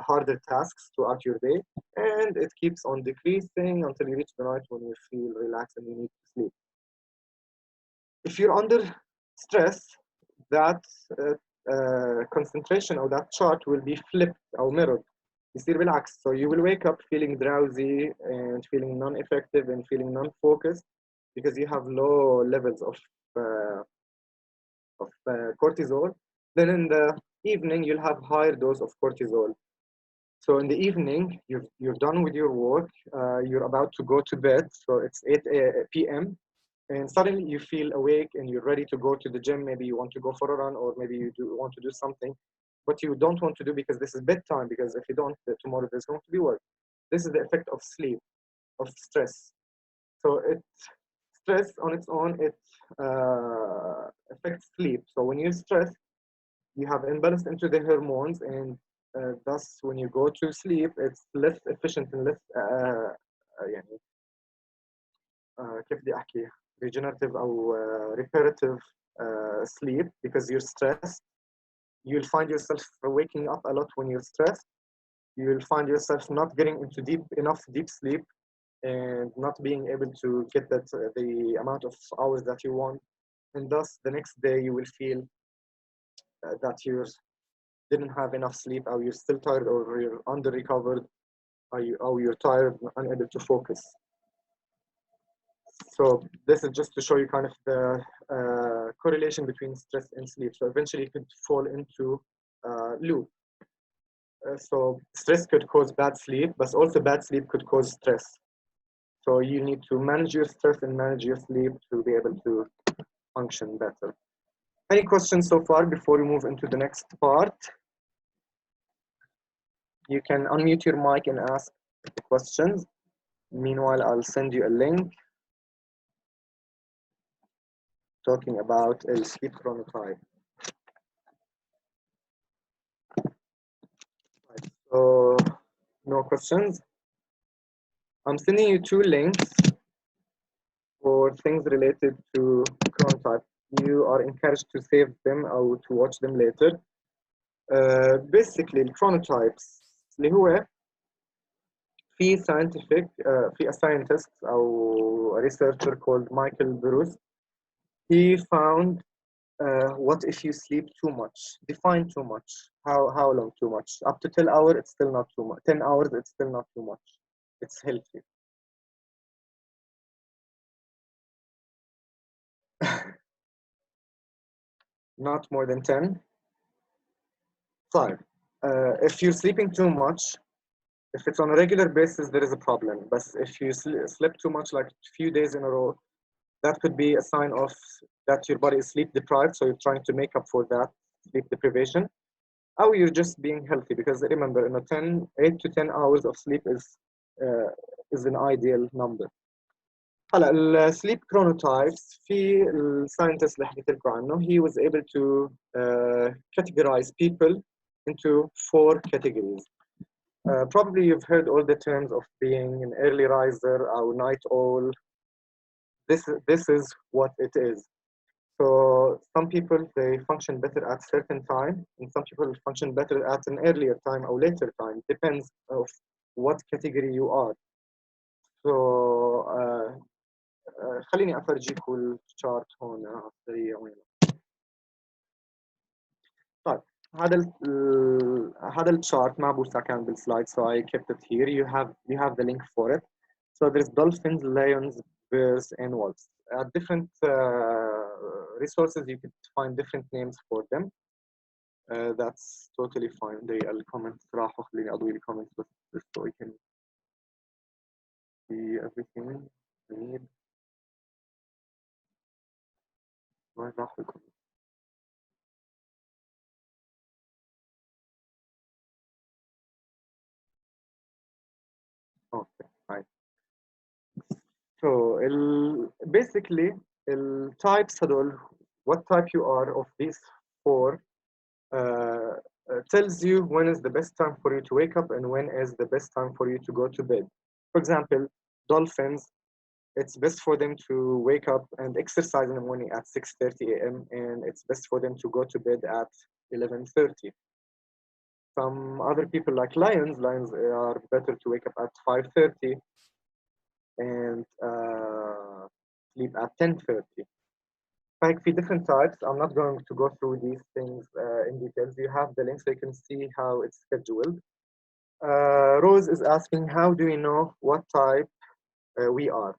harder tasks throughout your day. And it keeps on decreasing until you reach the night when you feel relaxed and you need to sleep. If you're under stress, that concentration or that chart will be flipped or mirrored. يصير بالعكس. So you will wake up feeling drowsy and feeling non-effective and feeling non-focused because you have low levels of cortisol. Then in the evening, you'll have higher dose of cortisol. So in the evening, you're done with your work, you're about to go to bed, so it's 8 p.m. And suddenly you feel awake and you're ready to go to the gym. Maybe you want to go for a run, or maybe you want to do something, but you don't want to do because this is bedtime, because if you don't, tomorrow there's going to be work. This is the effect of sleep, of stress. So stress on its own, it affects sleep. So when you're stressed, you have imbalance into the hormones, and thus when you go to sleep, it's less efficient and less يعني كيف بدي أحكي regenerative أو reparative sleep, because you're stressed. You'll find yourself waking up a lot when you're stressed. You'll find yourself not getting into enough deep sleep and not being able to get the amount of hours that you want. And thus the next day you will feel that you didn't have enough sleep, or you're still tired, or you're under recovered, or you're tired and unable to focus. So this is just to show you kind of the correlation between stress and sleep. So eventually you could fall into loop. So stress could cause bad sleep, but also bad sleep could cause stress. So you need to manage your stress and manage your sleep to be able to function better. Any questions so far before we move into the next part? You can unmute your mic and ask the questions. Meanwhile, I'll send you a link talking about a sleep chronotype. Right, so no questions. I'm sending you 2 links for things related to chronotype. You are encouraged to save them or to watch them later. Basically, chronotypes اللي هو في scientific في a scientist أو a researcher called Michael Bruce. He found what if you sleep too much? Define too much. How long too much? Up to 10 hours, it's still not too much. 10 hours, it's still not too much. It's healthy. Not more than 10. 5. If you're sleeping too much, if it's on a regular basis, there is a problem. But if you sleep too much, like a few days in a row, that could be a sign of that your body is sleep deprived. So you're trying to make up for that sleep deprivation. Or you're just being healthy, because remember, 8 to 10 hours of sleep is an ideal number. هلا السليب chronotypes في الساينتست اللي حكيت لكم عنه, he was able to categorize people into 4 categories. Probably you've heard all the terms of being an early riser or night owl. This is what it is. So some people, they function better at certain time, and some people function better at an earlier time or later time. Depends of what category you are. So خليني افرجيكم الشارت هون على السريع وين. طيب هذا الشارت معبوسة كان بالسلايد, so I kept it here. You have the link for it. So there's dolphins, lions, bears, and wolves. Different resources, you could find different names for them. That's totally fine. الكومنتس راحوا, خليني اضوي الكومنتس بس so we can see everything we need. وين راحوا الكومنتس؟ Okay, fine. So basically التايبس هدول, what type you are of these four tells you when is the best time for you to wake up and when is the best time for you to go to bed. For example, dolphins, it's best for them to wake up and exercise in the morning at 6:30 a.m. and it's best for them to go to bed at 11:30. Some other people like lions are better to wake up at 5:30 and sleep at 10:30. Like for different types, I'm not going to go through these things in details. You have the link so you can see how it's scheduled. Rose is asking, how do we know what type we are?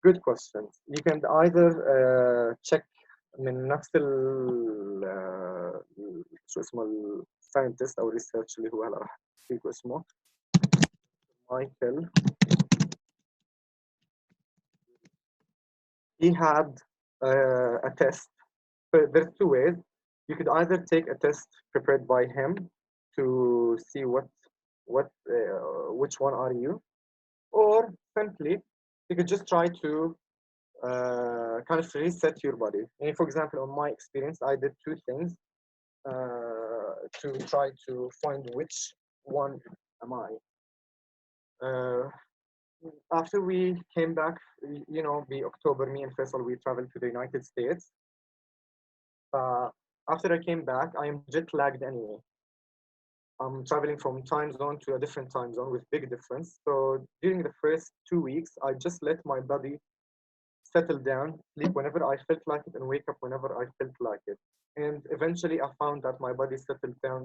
Good questions. You can either check من نفس شو اسمه الساينتست او الريسيرش اللي هو هلا راح فيكم اسمه مايكل. He had a test. There's two ways. You could either take a test prepared by him to see which one are you, or simply you could just try to kind of reset your body. And for example, on my experience, I did two things to try to find which one am I. After we came back, you know, the October, me and Faisal, we traveled to the United States. After I came back, I am jet lagged anyway. I'm traveling from time zone to a different time zone with big difference. So during the first 2 weeks, I just let my body settle down, sleep whenever I felt like it, and wake up whenever I felt like it. And eventually, I found that my body settled down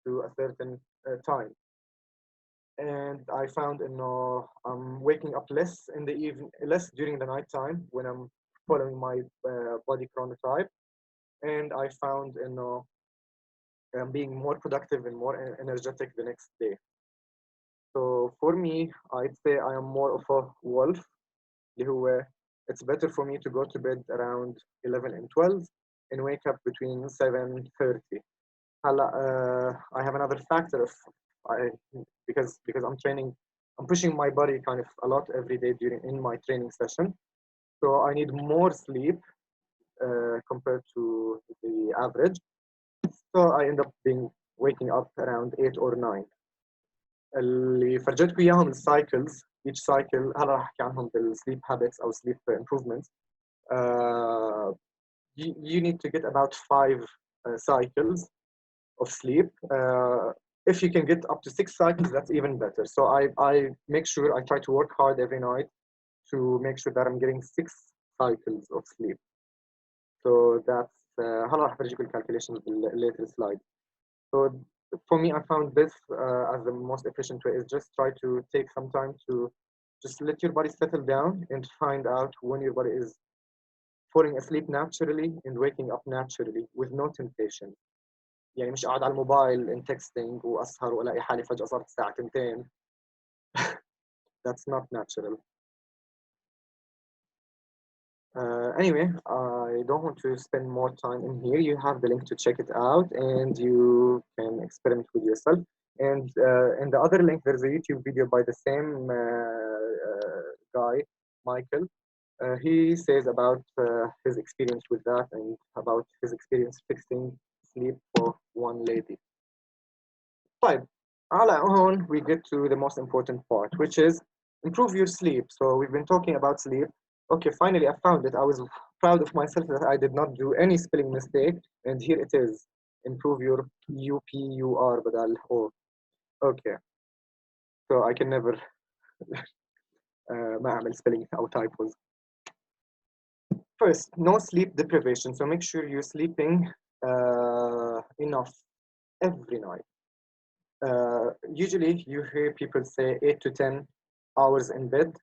to a certain time. And I found, you know, I'm waking up less in the evening, less during the night time when I'm following my body chronotype. And I found, you know, I'm being more productive and more energetic the next day. So for me, I'd say I am more of a wolf. It's better for me to go to bed around 11 and 12 and wake up between 7:30. I have another factor of because I'm training, I'm pushing my body kind of a lot every day in my training session. So I need more sleep compared to the average. So I end up waking up around 8 or 9. اللي فرجيتكم اياهم السايكلز, each cycle هلا راح احكي عنهم بالsleep habits او sleep improvements. You need to get about 5 cycles of sleep. If you can get up to 6 cycles, that's even better. So I make sure I try to work hard every night to make sure that I'm getting 6 cycles of sleep. So that's هلا راح افرجيكم الكالكوليشنز later slide. So for me, I found this as the most efficient way, is just try to take some time to just let your body settle down and find out when your body is falling asleep naturally and waking up naturally with no temptation. يعني مش قاعد على الموبايل and texting واسهر والاقي حالي فجأة صارت الساعة 2. That's not natural. Anyway, I don't want to spend more time in here. You have the link to check it out and you can experiment with yourself. And in the other link, there's a YouTube video by the same guy, Michael. He says about his experience with that and about his experience fixing sleep for one lady. طيب, على هون we get to the most important part, which is improve your sleep. So we've been talking about sleep. Okay, finally I found it. I was proud of myself that I did not do any spelling mistake, and here it is. Improve your UPUR بدل O. Okay, so I can never ما أعمل spelling أو typos. First, no sleep deprivation. So make sure you're sleeping enough every night. Usually you hear people say 8 to 10 hours in bed,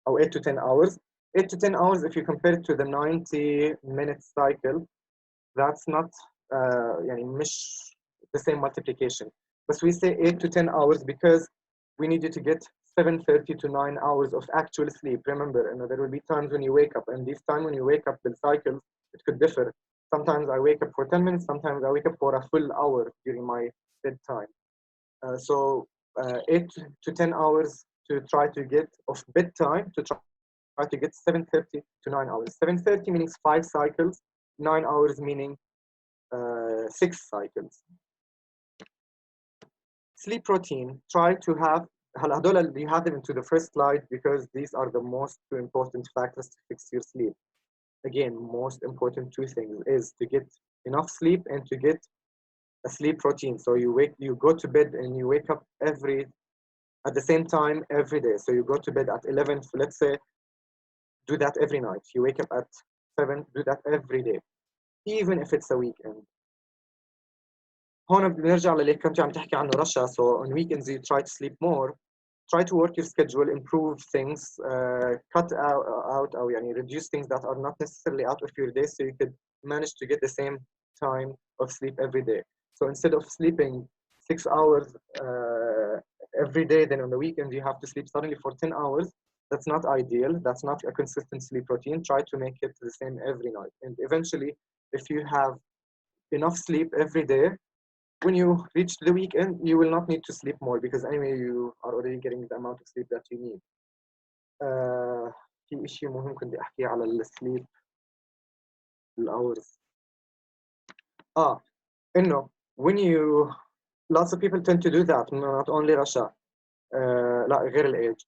or 8 to 10 hours. 8 to 10 hours, if you compare it to the 90-minute cycle, that's not يعني مش the same multiplication. But we say 8 to 10 hours because we need you to get 7:30 to 9 hours of actual sleep. Remember, there will be times when you wake up, and this time when you wake up, the cycles, it could differ. Sometimes I wake up for 10 minutes, sometimes I wake up for a full hour during my bedtime. So 8 to 10 hours to try to get of bedtime, to try to get 7:30 to 9 hours. 7:30 meaning 5 cycles, 9 hours meaning 6 cycles. Sleep routine, try to have, you have them into the first slide because these are the most two important factors to fix your sleep. Again, most important two things is to get enough sleep and to get a sleep routine. So you go to bed and you wake up at the same time every day. So you go to bed at 11, so let's say, do that every night. You wake up at 7, do that every day, even if it's a weekend. هون بنرجع للي كنت عم تحكي عنه رشا. So on weekends you try to sleep more, try to work your schedule, improve things, cut out أو يعني reduce things that are not necessarily out of your day, so you could manage to get the same time of sleep every day. So instead of sleeping 6 hours every day, then on the weekend you have to sleep suddenly for 10 hours. That's not ideal. That's not a consistent sleep routine. Try to make it the same every night. And eventually, if you have enough sleep every day, when you reach the weekend, you will not need to sleep more because anyway you are already getting the amount of sleep that you need. في شيء مهم كنت أحكي على السليب الhours. إنه when you, lots of people tend to do that, not only Russia. لا غير الage.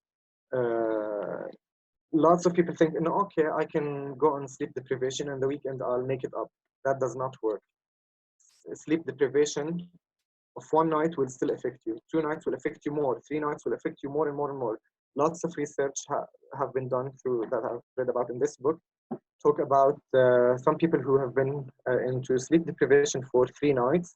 Lots of people think, no, okay, I can go on sleep deprivation and the weekend I'll make it up. That does not work. Sleep deprivation of one night will still affect you. 2 nights will affect you more. 3 nights will affect you more and more and more. Lots of research have been done through that I've read about in this book. Talk about some people who have been into sleep deprivation for 3 nights,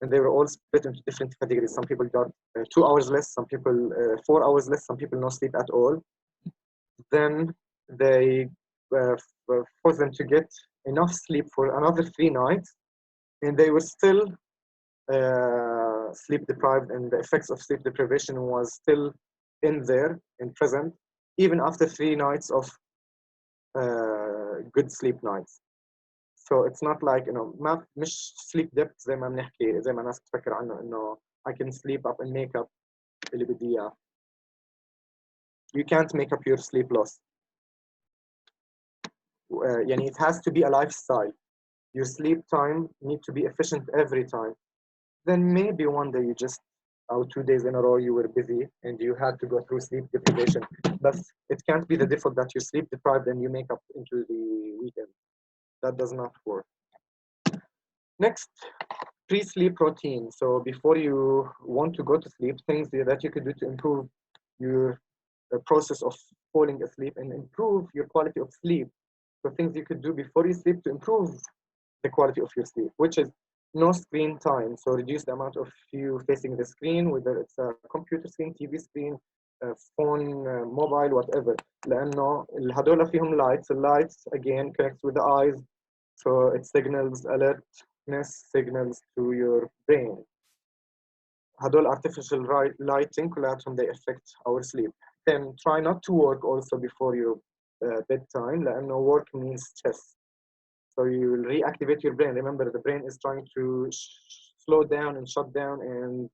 and they were all split into different categories. Some people got 2 hours less, some people 4 hours less, some people no sleep at all. Then they forced them to get enough sleep for another 3 nights, and they were still sleep deprived, and the effects of sleep deprivation was still in there and present even after 3 nights of good sleep nights. So it's not like ما مش sleep depth زي ما بنحكي زي ما الناس بتفكر عنه انه I can sleep up and make up اللي بدي اياه. You can't make up your sleep loss. يعني it has to be a lifestyle. Your sleep time need to be efficient every time. Then maybe one day you just, 2 days in a row you were busy and you had to go through sleep deprivation. But it can't be the default that you're sleep deprived and you make up into the weekend. That does not work. Next, pre-sleep routine. So before you want to go to sleep, things that you could do to improve your process of falling asleep and improve your quality of sleep. So things you could do before you sleep to improve the quality of your sleep, which is no screen time. So reduce the amount of you facing the screen, whether it's a computer screen, TV screen, phone, mobile, whatever. لأنه هدول فيهم lights. The lights again connects with the eyes, so it signals alertness signals to your brain. هدول artificial lighting كلاتهم they affect our sleep. Then try not to work also before your bedtime لأنه work means stress. So you will reactivate your brain. Remember, the brain is trying to slow down and shut down and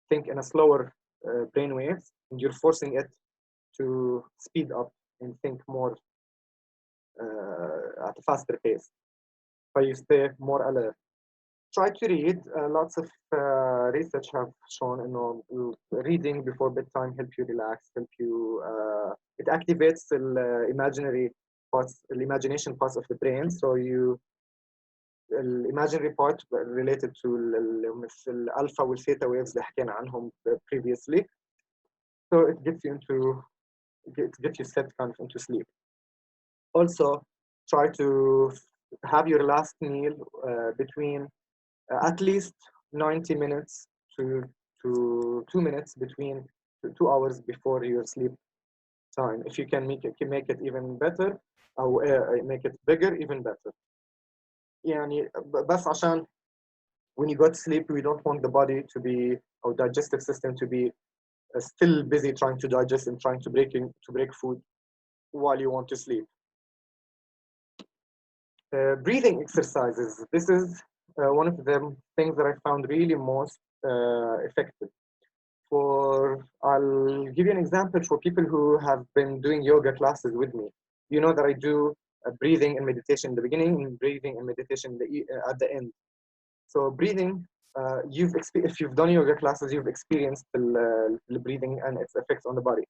think in a slower brain waves, and you're forcing it to speed up and think more at a faster pace. So you stay more alert. Try to read. Lots of research have shown reading before bedtime help you relax, it activates the imaginary parts, the imagination parts of the brain. So the imaginary part related to الالفا والثيتا waves اللي حكينا عنهم previously. So it gets you into get you set kind of into sleep. Also, try to have your last meal between at least 90 minutes to 2 minutes between 2 hours before your sleep time. If you can make it even better, or make it bigger, even better. يعني بس عشان when you go to sleep, we don't want the body to be, or digestive system to be still busy trying to digest and trying to break food while you want to sleep. Breathing exercises. This is one of the things that I found really most effective. I'll give you an example for people who have been doing yoga classes with me. You know that I do breathing and meditation in the beginning and breathing and meditation at the end. So breathing, if you've done yoga classes, you've experienced the breathing and its effects on the body.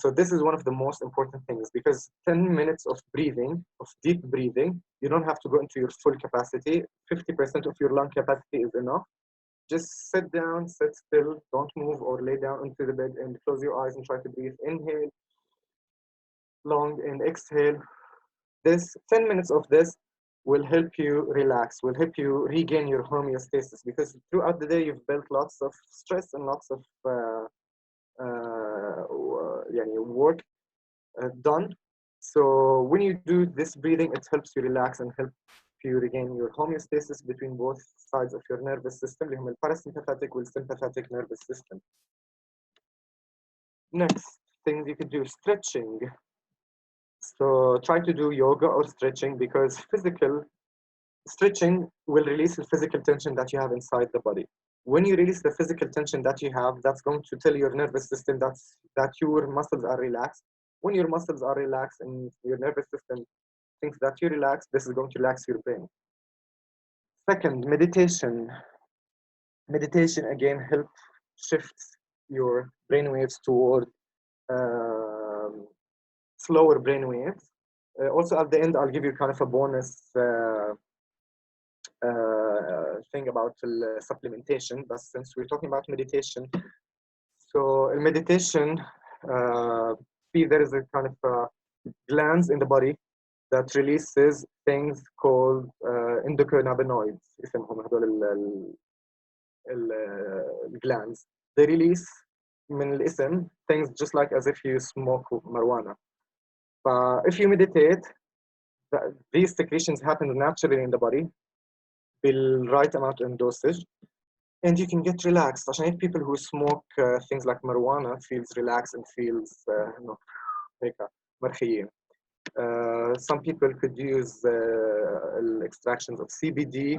So this is one of the most important things, because 10 minutes of breathing, of deep breathing, you don't have to go into your full capacity. 50% of your lung capacity is enough. Just sit down, sit still, don't move or lay down into the bed and close your eyes and try to breathe. Inhale, long, and exhale. This 10 minutes of this will help you relax, will help you regain your homeostasis, because throughout the day you've built lots of stress and lots of work done. So when you do this breathing, it helps you relax and help you regain your homeostasis between both sides of your nervous system, اللي هم parasympathetic and sympathetic nervous system. Next thing you could do, stretching. So try to do yoga or stretching, because physical stretching will release the physical tension that you have inside the body. When you release the physical tension that you have, that's going to tell your nervous system that your muscles are relaxed. When your muscles are relaxed and your nervous system thinks that you relax, this is going to relax your brain. Second, meditation. Meditation again helps shift your brain waves toward slower brain waves. Also at the end, I'll give you kind of a bonus thing about supplementation, but since we're talking about meditation, so in meditation, there is a kind of glands in the body that releases things called endocannabinoids. اسمهم هذول glands. They release من الاسم things just like as if you smoke marijuana. If you meditate, these secretions happen naturally in the body, the right amount in dosage, and you can get relaxed. عشان people who smoke things like marijuana feels relaxed and feels هيك مرخيين. Some people could use extractions of CBD.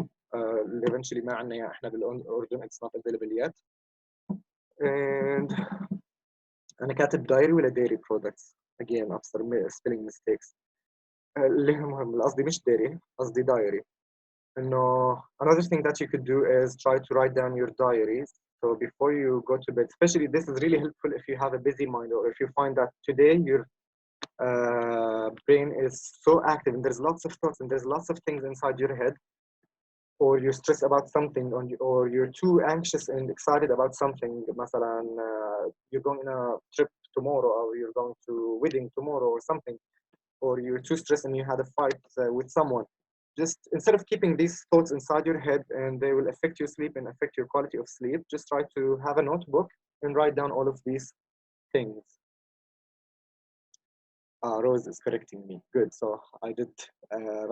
Eventually ما عندنا إياه إحنا بالأردن, it's not available yet. And أنا كاتب دايري ولا dairy products. Again, after spelling mistakes. اللي هم قصدي مش dairy, قصدي diary. No, another thing that you could do is try to write down your diaries. So before you go to bed, especially this is really helpful if you have a busy mind, or if you find that today your brain is so active and there's lots of thoughts and there's lots of things inside your head, or you're stressed about something, or you're too anxious and excited about something. مثلا you're going on a trip tomorrow, or you're going to wedding tomorrow or something, or you're too stressed and you had a fight with someone. Just instead of keeping these thoughts inside your head and they will affect your sleep and affect your quality of sleep, just try to have a notebook and write down all of these things. Rose is correcting me. Good. So I did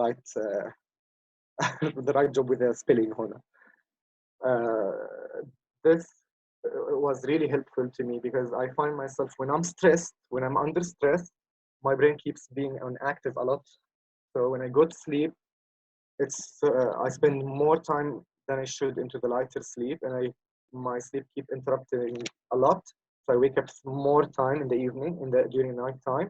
write the right job with the spelling. This was really helpful to me, because I find myself when I'm stressed, when I'm under stress, my brain keeps being on active a lot. So when I go to sleep, I spend more time than I should into the lighter sleep, and my sleep keep interrupting a lot. So I wake up more time in the evening, during night time.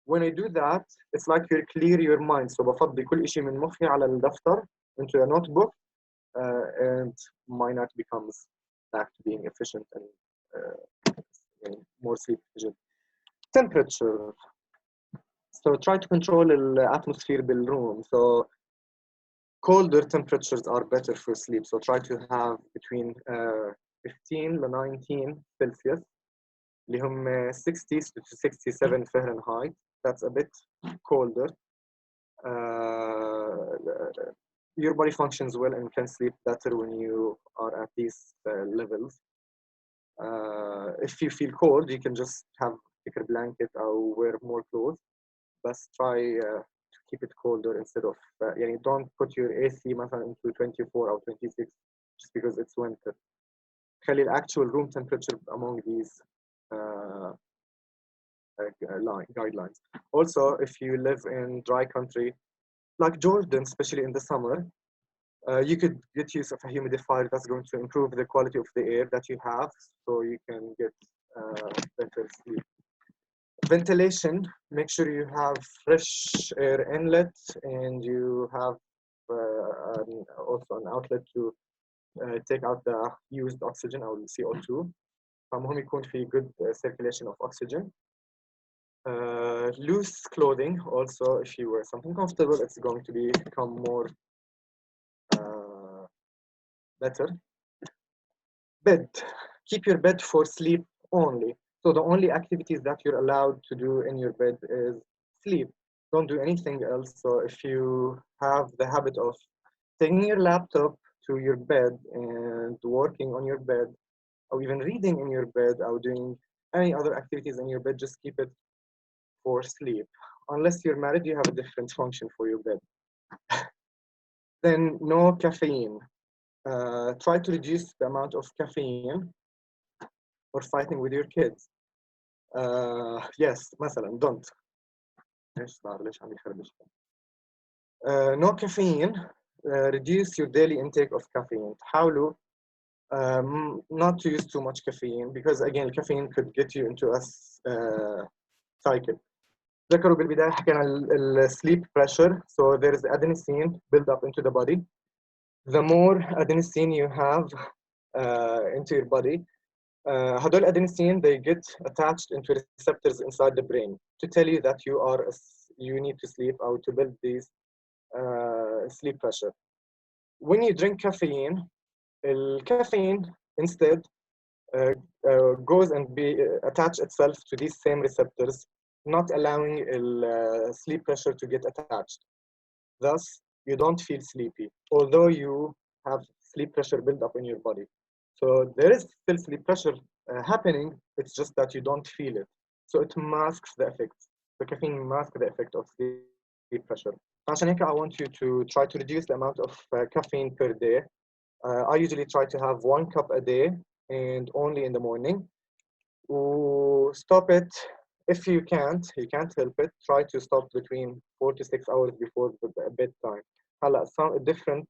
When I do that, it's like you clear your mind. So بفضي كل شيء من مخي على الدفتر into a notebook, and my night becomes back to being efficient and more sleep efficient. Temperature. So try to control the atmosphere بالroom. So colder temperatures are better for sleep. So try to have between 15 to 19 Celsius. اللي هم 60 to 67 Fahrenheit. That's a bit colder. Your body functions well and can sleep better when you are at these levels. If you feel cold, you can just have a thicker blanket or wear more clothes. But try to keep it colder instead of, don't put your AC مثلا into 24 or 26 just because it's winter. خلي the actual room temperature among these guidelines. Also, if you live in dry country, like Jordan, especially in the summer, you could get use of a humidifier that's going to improve the quality of the air that you have, so you can get better sleep. Ventilation, make sure you have fresh air inlet and you have also an outlet to take out the used oxygen or CO2. فمهم يكون في good circulation of oxygen. Loose clothing, also if you wear something comfortable, it's going to become more better. Bed, keep your bed for sleep only. So the only activities that you're allowed to do in your bed is sleep. Don't do anything else. So if you have the habit of taking your laptop to your bed and working on your bed, or even reading in your bed, or doing any other activities in your bed, just keep it for sleep. Unless you're married, you have a different function for your bed. Then no caffeine. Try to reduce the amount of caffeine or fighting with your kids. Yes, مثلا don't. No caffeine. Reduce your daily intake of caffeine. حاولوا not to use too much caffeine, because again caffeine could get you into a cycle. ذكروا بالبداية حكينا عن sleep pressure. So there is adenosine built up into the body. The more adenosine you have into your body, هدول adenosine, they get attached into receptors inside the brain to tell you that you need to sleep, or to build this sleep pressure. When you drink caffeine, caffeine instead goes and attach itself to these same receptors, not allowing sleep pressure to get attached. Thus, you don't feel sleepy, although you have sleep pressure built up in your body. So there is still sleep pressure happening, it's just that you don't feel it. So it masks the effect. The caffeine masks the effect of sleep pressure. عشان هيك I want you to try to reduce the amount of caffeine per day. I usually try to have 1 cup a day and only in the morning. Stop it if you can't help it. Try to stop between 4 to 6 hours before bedtime.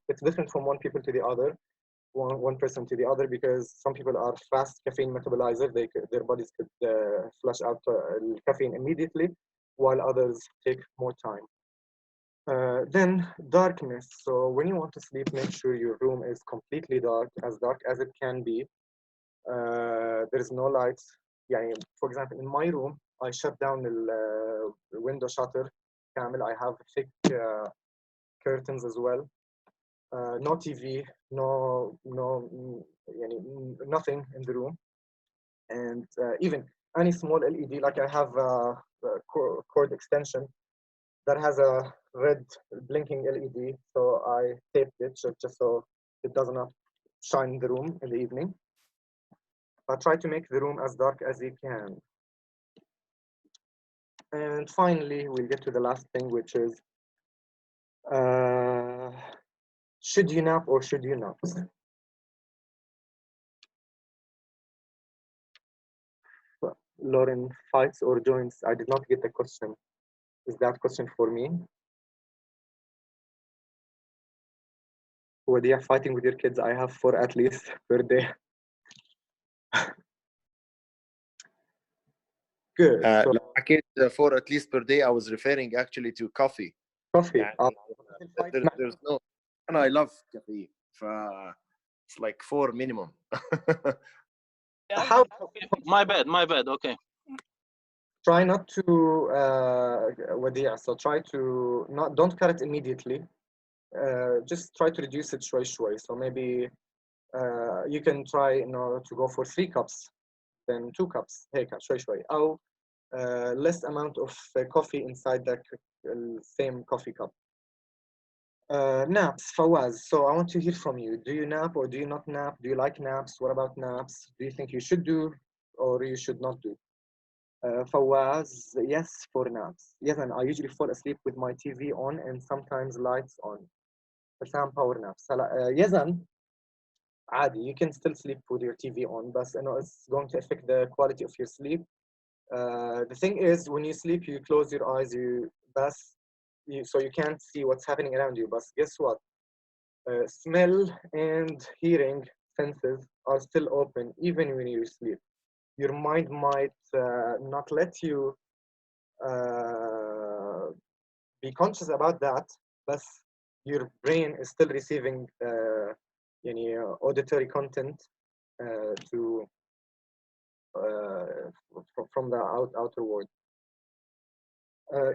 It's different from one people to the other, one person to the other, because some people are fast caffeine metabolizers. Their bodies could flush out caffeine immediately, while others take more time. Then darkness. So when you want to sleep, make sure your room is completely dark as it can be. There is no lights. For example, in my room, I shut down the window shutter. I have thick curtains as well. No TV, nothing in the room. And even any small LED, like I have a cord extension that has a red blinking LED, so I taped it just so it does not shine in the room in the evening. But try to make the room as dark as you can. And finally, we'll get to the last thing, which is should you nap or should you not? Lauren, fights or joints? I did not get the question. Is that question for me? Whether you're fighting with your kids, I have 4 at least per day. Good. So, لو حكيت 4 at least per day, I was referring actually to coffee. Coffee. There's no, and I love coffee. It's like 4 minimum. My bad. Okay. try not to وديع, so try to don't cut it immediately. Just try to reduce it شوي. So maybe you can try to go for 3 cups, then 2 cups هيك شوي أو less amount of coffee inside the same coffee cup. Naps, Fawaz. So I want to hear from you. Do you nap or do you not nap? Do you like naps? What about naps? Do you think you should do or you should not do? Fawaz, yes for naps. Yes, and I usually fall asleep with my TV on and sometimes lights on. Some power naps. Yazan, عادي, you can still sleep with your TV on, but it's going to affect the quality of your sleep. The thing is, when you sleep, you close your eyes, so you can't see what's happening around you. But guess what? Smell and hearing senses are still open even when you sleep. Your mind might not let you be conscious about that, but your brain is still receiving auditory content from the outer world.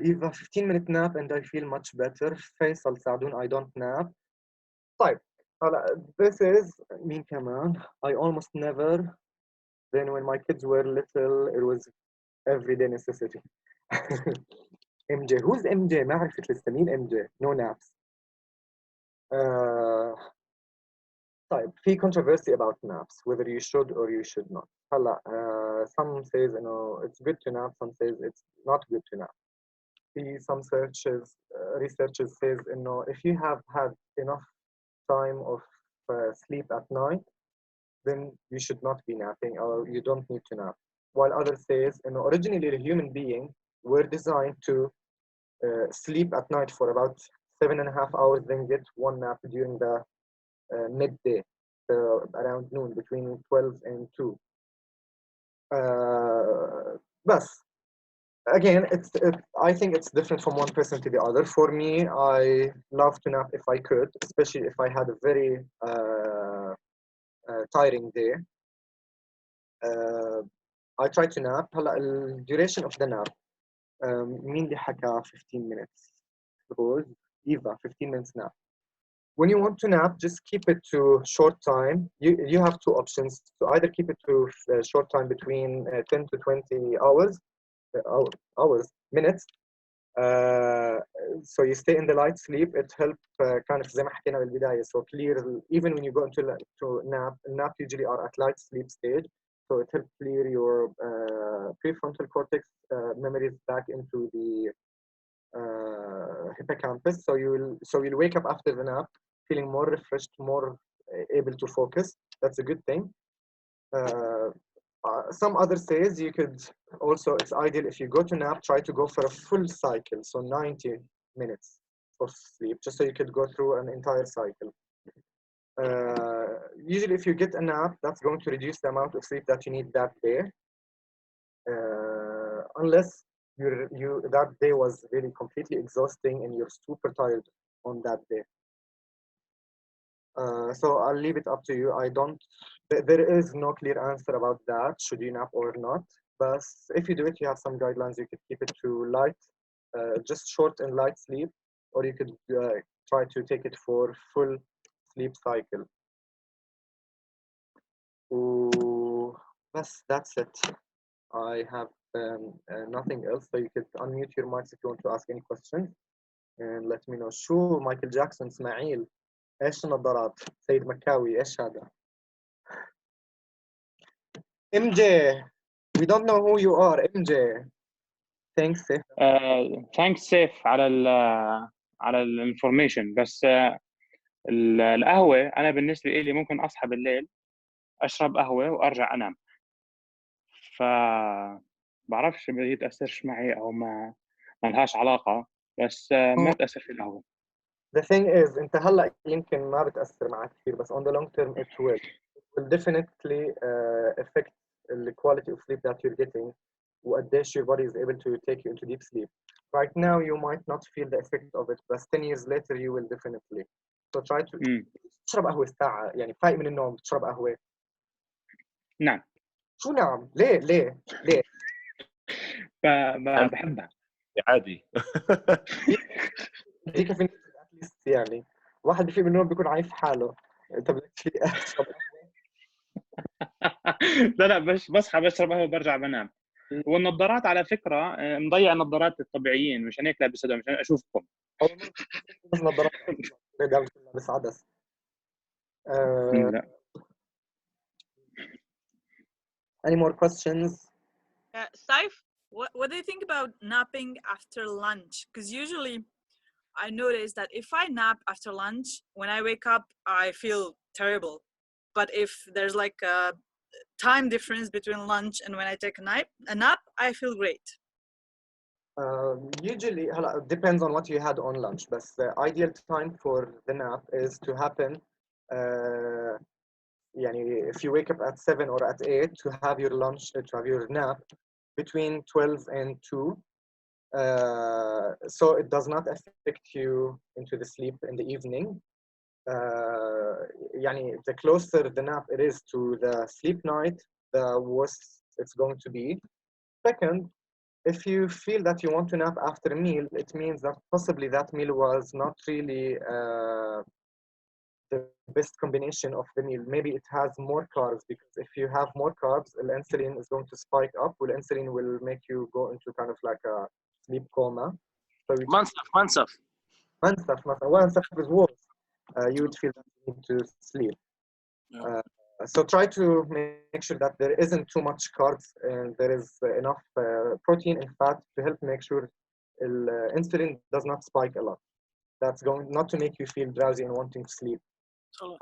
Eva, 15-minute nap and I feel much better. Faisal Sadoun, I don't nap. طيب, this is mean كمان. I almost never. Then when my kids were little, it was everyday necessity. MJ, who's MJ? ما عرفت لسه مين MJ. No naps. طيب, في controversy about naps, whether you should or you should not. Some says it's good to nap, some says it's not good to nap. Some researchers says if you have had enough time of sleep at night, then you should not be napping or you don't need to nap. While others says originally the human being were designed to sleep at night for about 7.5 hours, then get one nap during the midday, around noon, between 12 and 2. But again, I think it's different from one person to the other. For me, I love to nap if I could, especially if I had a very tiring day. I try to nap. The duration of the nap, مين اللي حكى 15 minutes? Suppose Eva, 15 minutes nap. When you want to nap, just keep it to short time. You have 2 options. To either keep it to short time between 10 to 20 minutes. So you stay in the light sleep. It helps kind of زي ما حكينا بالبداية. So clear, even when you go into nap usually are at light sleep stage. So it helps clear your prefrontal cortex memories back into the hippocampus. So you'll wake up after the nap feeling more refreshed, more able to focus. That's a good thing. Some others says you could also, it's ideal if you go to nap, try to go for a full cycle, so 90 minutes of sleep, just so you could go through an entire cycle. Usually if you get a nap, that's going to reduce the amount of sleep that you need that day, unless that day was really completely exhausting and you're super tired on that day. So I'll leave it up to you. There is no clear answer about that, should you nap or not. But if you do it, you have some guidelines. You could keep it to light, just short and light sleep, or you could try to take it for full sleep cycle. That's it. I have nothing else, so you could unmute your mics if you want to ask any questions and let me know. شو مايكل جاكسون اسماعيل ايش النظارات سيد مكاوي ايش هذا MJ, we don't know who you are. MJ, thanks Saif. Thanks Saif على الانفورميشن. بس القهوة أنا بالنسبة لي ممكن أصحى بالليل أشرب قهوة وأرجع أنام، بعرفش ما تأثرش معي أو ما لهاش علاقة، بس ما تأثر في القهوة. The thing is أنت هلا يمكن ما بتأثر معك كثير، بس on the long term it will definitely affect the quality of sleep that you're getting وقديش your body is able to take you into deep sleep. Right now you might not feel the effect of it, but 10 years later you will definitely. So try to تشرب قهوة ساعة، يعني فايق من النوم تشرب قهوة. نعم. شو نعم؟ ليه؟ بحبها عادي. دي كافيين اتليست يعني واحد بيفيق من النوم بيكون عايف حاله. انت بدك تشرب لا بصحى بشرب قهوه برجع بنام. والنظارات على فكره مضيع النظارات الطبيعيين، مشان هيك لابسها مشان اشوفكم. بس نظارات بس عدس. لا. Any more questions? Saif, what do you think about napping after lunch? Because usually I notice that if I nap after lunch, when I wake up, I feel terrible. But if there's like a time difference between lunch and when I take a nap, I feel great. Usually, it depends on what you had on lunch. But the ideal time for the nap is to happen. If you wake up at 7 or at 8, to have your lunch, to have your nap between 12 and 2. So it does not affect you into the sleep in the evening. The closer the nap it is to the sleep night, the worse it's going to be. Second, if you feel that you want to nap after a meal, it means that possibly that meal was not really the best combination of the meal. Maybe it has more carbs, because if you have more carbs, the insulin is going to spike up. Well, insulin will make you go into kind of like a sleep coma. So منسف is worse. You would feel that you need to sleep. So try to make sure that there isn't too much carbs and there is enough protein and fat to help make sure insulin does not spike a lot. That's going not to make you feel drowsy and wanting to sleep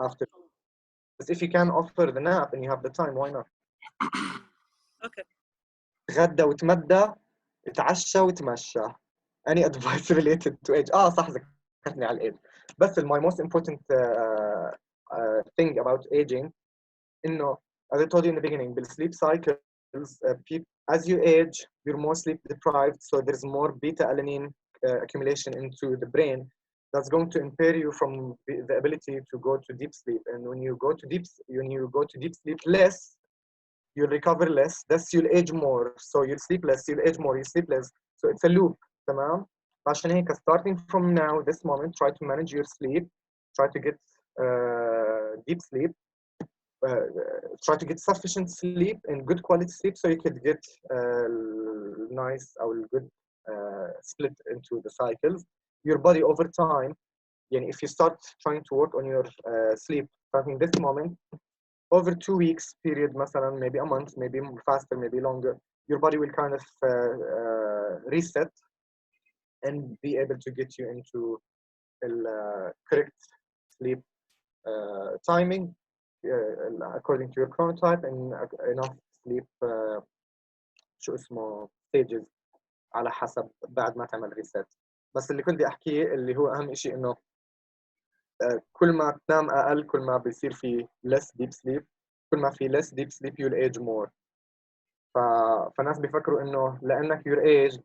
after. But if you can offer the nap and you have the time, why not? Okay. غدا وتمدى اتعشى وتمشى. Any advice related to age? صح ذكرتني على الage. بس my most important thing about aging, as I told you in the beginning, the sleep cycles, as you age, you're more sleep deprived, so there's more beta-alanine accumulation into the brain. That's going to impair you from the ability to go to deep sleep. And when you go to deep sleep less, you'll recover less. Thus, you'll age more. So you'll sleep less. You'll age more. You sleep less. So it's a loop. تمام. عشان هيك, starting from now, this moment, try to manage your sleep. Try to get deep sleep. Try to get sufficient sleep and good quality sleep, so you could get nice or good split into the cycles. Your body over time, if you start trying to work on your sleep starting this moment, over 2 weeks period, مثلا, maybe a month, maybe faster, maybe longer, your body will kind of reset and be able to get you into the correct sleep timing according to your chronotype, and enough sleep شو اسمه stages على حسب بعد ما تعمل ريست. بس اللي كنت بدي احكيه اللي هو اهم شيء انه كل ما تنام اقل كل ما بيصير في less deep sleep. كل ما في less deep sleep you'll age more. فالناس بيفكروا انه لانك you're aged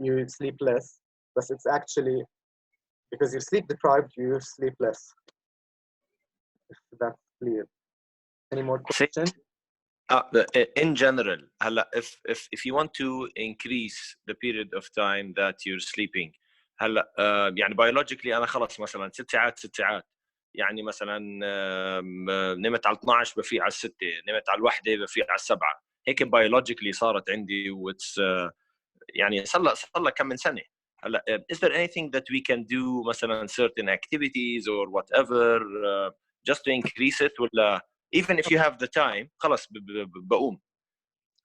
you sleep less, but it's actually because you're sleep deprived you sleep less. If that's clear. Any more questions? In general, if you want to increase the period of time that you're sleeping, يعني biologically أنا خلص مثلا 6 ساعات يعني مثلا نمت على 12 بفيق على 6، نمت على 1 بفيق على 7. هيك biologically صارت عندي يعني صار لها كم من سنة. is there anything that we can do مثلا certain activities or whatever just to increase it, ولا even if you have the time خلاص بقوم؟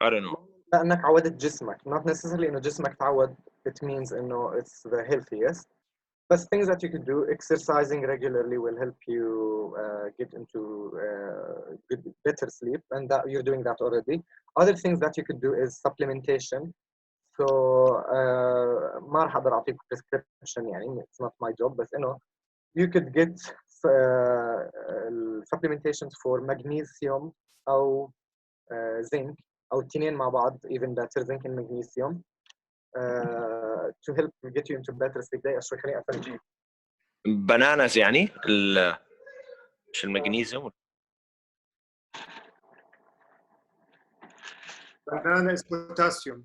I don't know. لأنك عودت جسمك. Not necessarily إنه جسمك تعود. It means إنه it's the healthiest. But things that you could do, exercising regularly will help you get into better sleep, and that you're doing that already. Other things that you could do is supplementation. So ما راح أقدر أعطيك prescription يعني, it's not my job, بس إنه you could get supplementations for magnesium أو zinc أو التنين مع بعض, even better, zinc and magnesium, to help get you into better sleep. ده أشرح خليني أفرجيك. bananas يعني مش المغنيسيوم. Banana is potassium.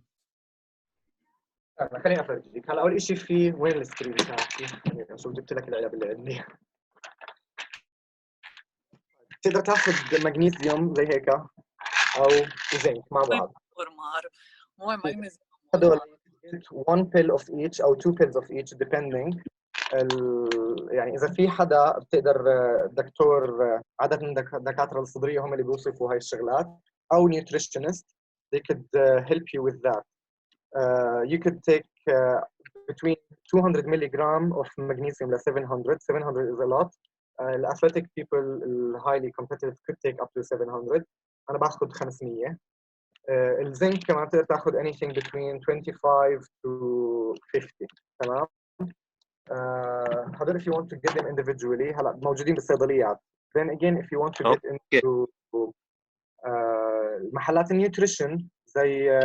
خليني افرجيك هلا. اول شيء في وين السكرين تاعتي؟ شوف جبت لك العلب اللي عندي. تقدر تاخذ مغنيسيوم زي هيك او زنك مع بعض. more magnesium. هذول 1 pill of each او 2 pills of each depending. يعني اذا في حدا بتقدر دكتور، عاده الدكاتره الصدريه هم اللي بيوصفوا هاي الشغلات، او nutritionist they could help you with that. You could take between 200 milligram of magnesium to 700. 700 is a lot. Athletic people highly competitive could take up to 700. انا باخذ 500. الزنك كمان تقدر تاخذ anything between 25 to 50. تمام. هذول if you want to get them individually هلا موجودين بالصيدليات. Then again if you want to get into محلات النيوتريشن زي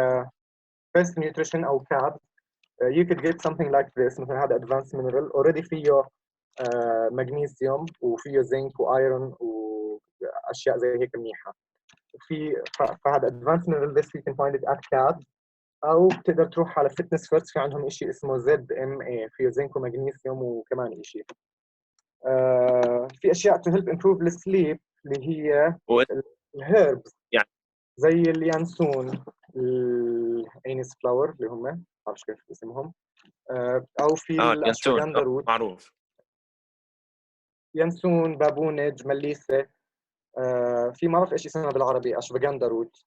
Best Nutrition او كاب, you could get something like this. مثلا هذا advanced mineral already فيه مغنيسيوم وفيه زنك وايرون واشياء زي هيك منيحه. فهذا advanced mineral this you can find it at CAD, او بتقدر تروح على فيتنس فيرست في عندهم شيء اسمه ZMA فيه زنك ومغنيسيوم وكمان شيء. في اشياء to help improve the sleep اللي هي الهيربز يعني زي اليانسون، الانيس فلاور اللي هم ما بعرفش كيف اسمهم، او في الاشواغندا روت معروف. يانسون، بابونج، مليسه. في ما بعرف ايش اسمها بالعربي، اشواغندا روت.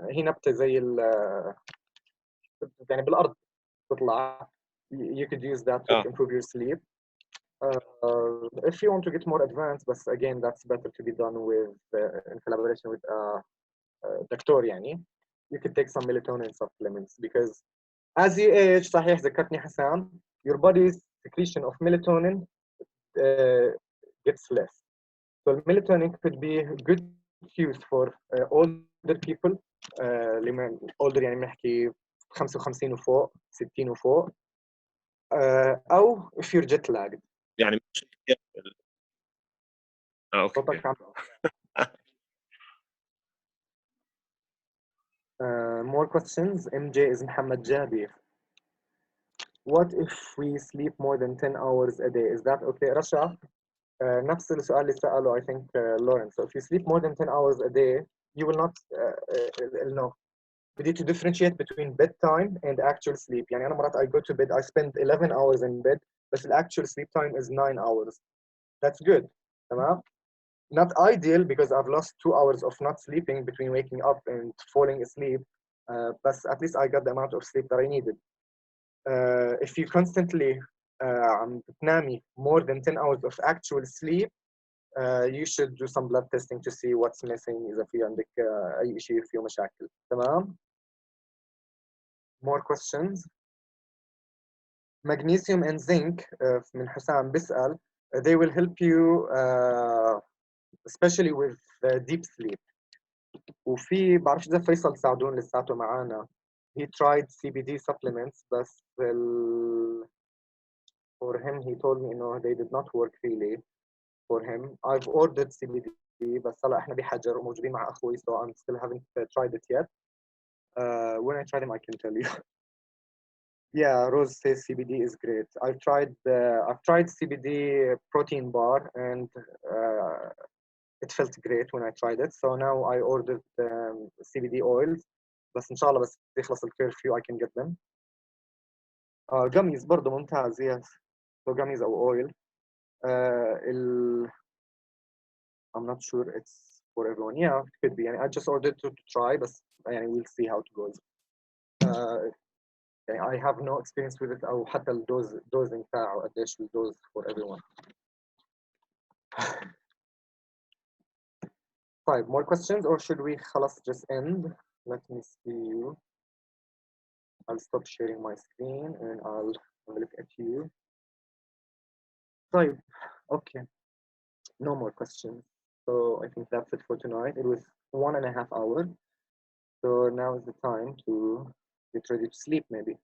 هي نبته زي يعني بالارض تطلع. you could use that to improve your sleep. If you want to get more advanced, but again that's better to be done with in collaboration with a doctor يعني. You could take some melatonin supplements because as you age صحيح ذكرتني حسام, your body's secretion of melatonin gets less. So melatonin could be good use for older people. older يعني بنحكي 55 وفوق 60 وفوق. أو if you're jet lagged. يعني مش اوكي. More questions. MJ is Muhammad Jabir. What if we sleep more than 10 hours a day? Is that okay? Rasha, نفس السؤال اللي سأله I think Lawrence. So if you sleep more than 10 hours a day, you will not no. We need to differentiate between bedtime and actual sleep. يعني أنا مرات I go to bed, I spend 11 hours in bed, but the actual sleep time is 9 hours. That's good. تمام? Not ideal because I've lost 2 hours of not sleeping between waking up and falling asleep. But at least I got the amount of sleep that I needed. If you constantly عم بتنامي more than 10 hours of actual sleep, you should do some blood testing to see what's missing. إذا في عندك أي شيء فيه مشاكل. تمام. More questions. Magnesium and zinc من حسام بيسأل, they will help you especially with deep sleep. وفي بعرفش إذا فيصل سعدون لساته معانا. He tried CBD supplements بس for him he told me إنه they did not work really for him. I've ordered CBD بس هلا احنا بحجر وموجودين مع اخوي, so I'm still haven't tried it yet. When I try them I can tell you. Yeah, Rose says CBD is great. I've tried CBD protein bar and it felt great when I tried it. So now I ordered CBD oils. بس إن شاء الله بس يخلص الكيرفيو I can get them. gummies برضه ممتاز. Yes. So gummies أو oil. I'm not sure it's for everyone. Yeah, it could be. I just ordered to try, but we'll see how it goes. I have no experience with it أو حتى dosing تاعه قديش الدوز for everyone. طيب, more questions or should we خلاص just end? Let me see you. I'll stop sharing my screen and I'll look at you. طيب, okay. No more questions. So I think that's it for tonight. It was 1.5 hours. So now is the time to get ready to sleep maybe.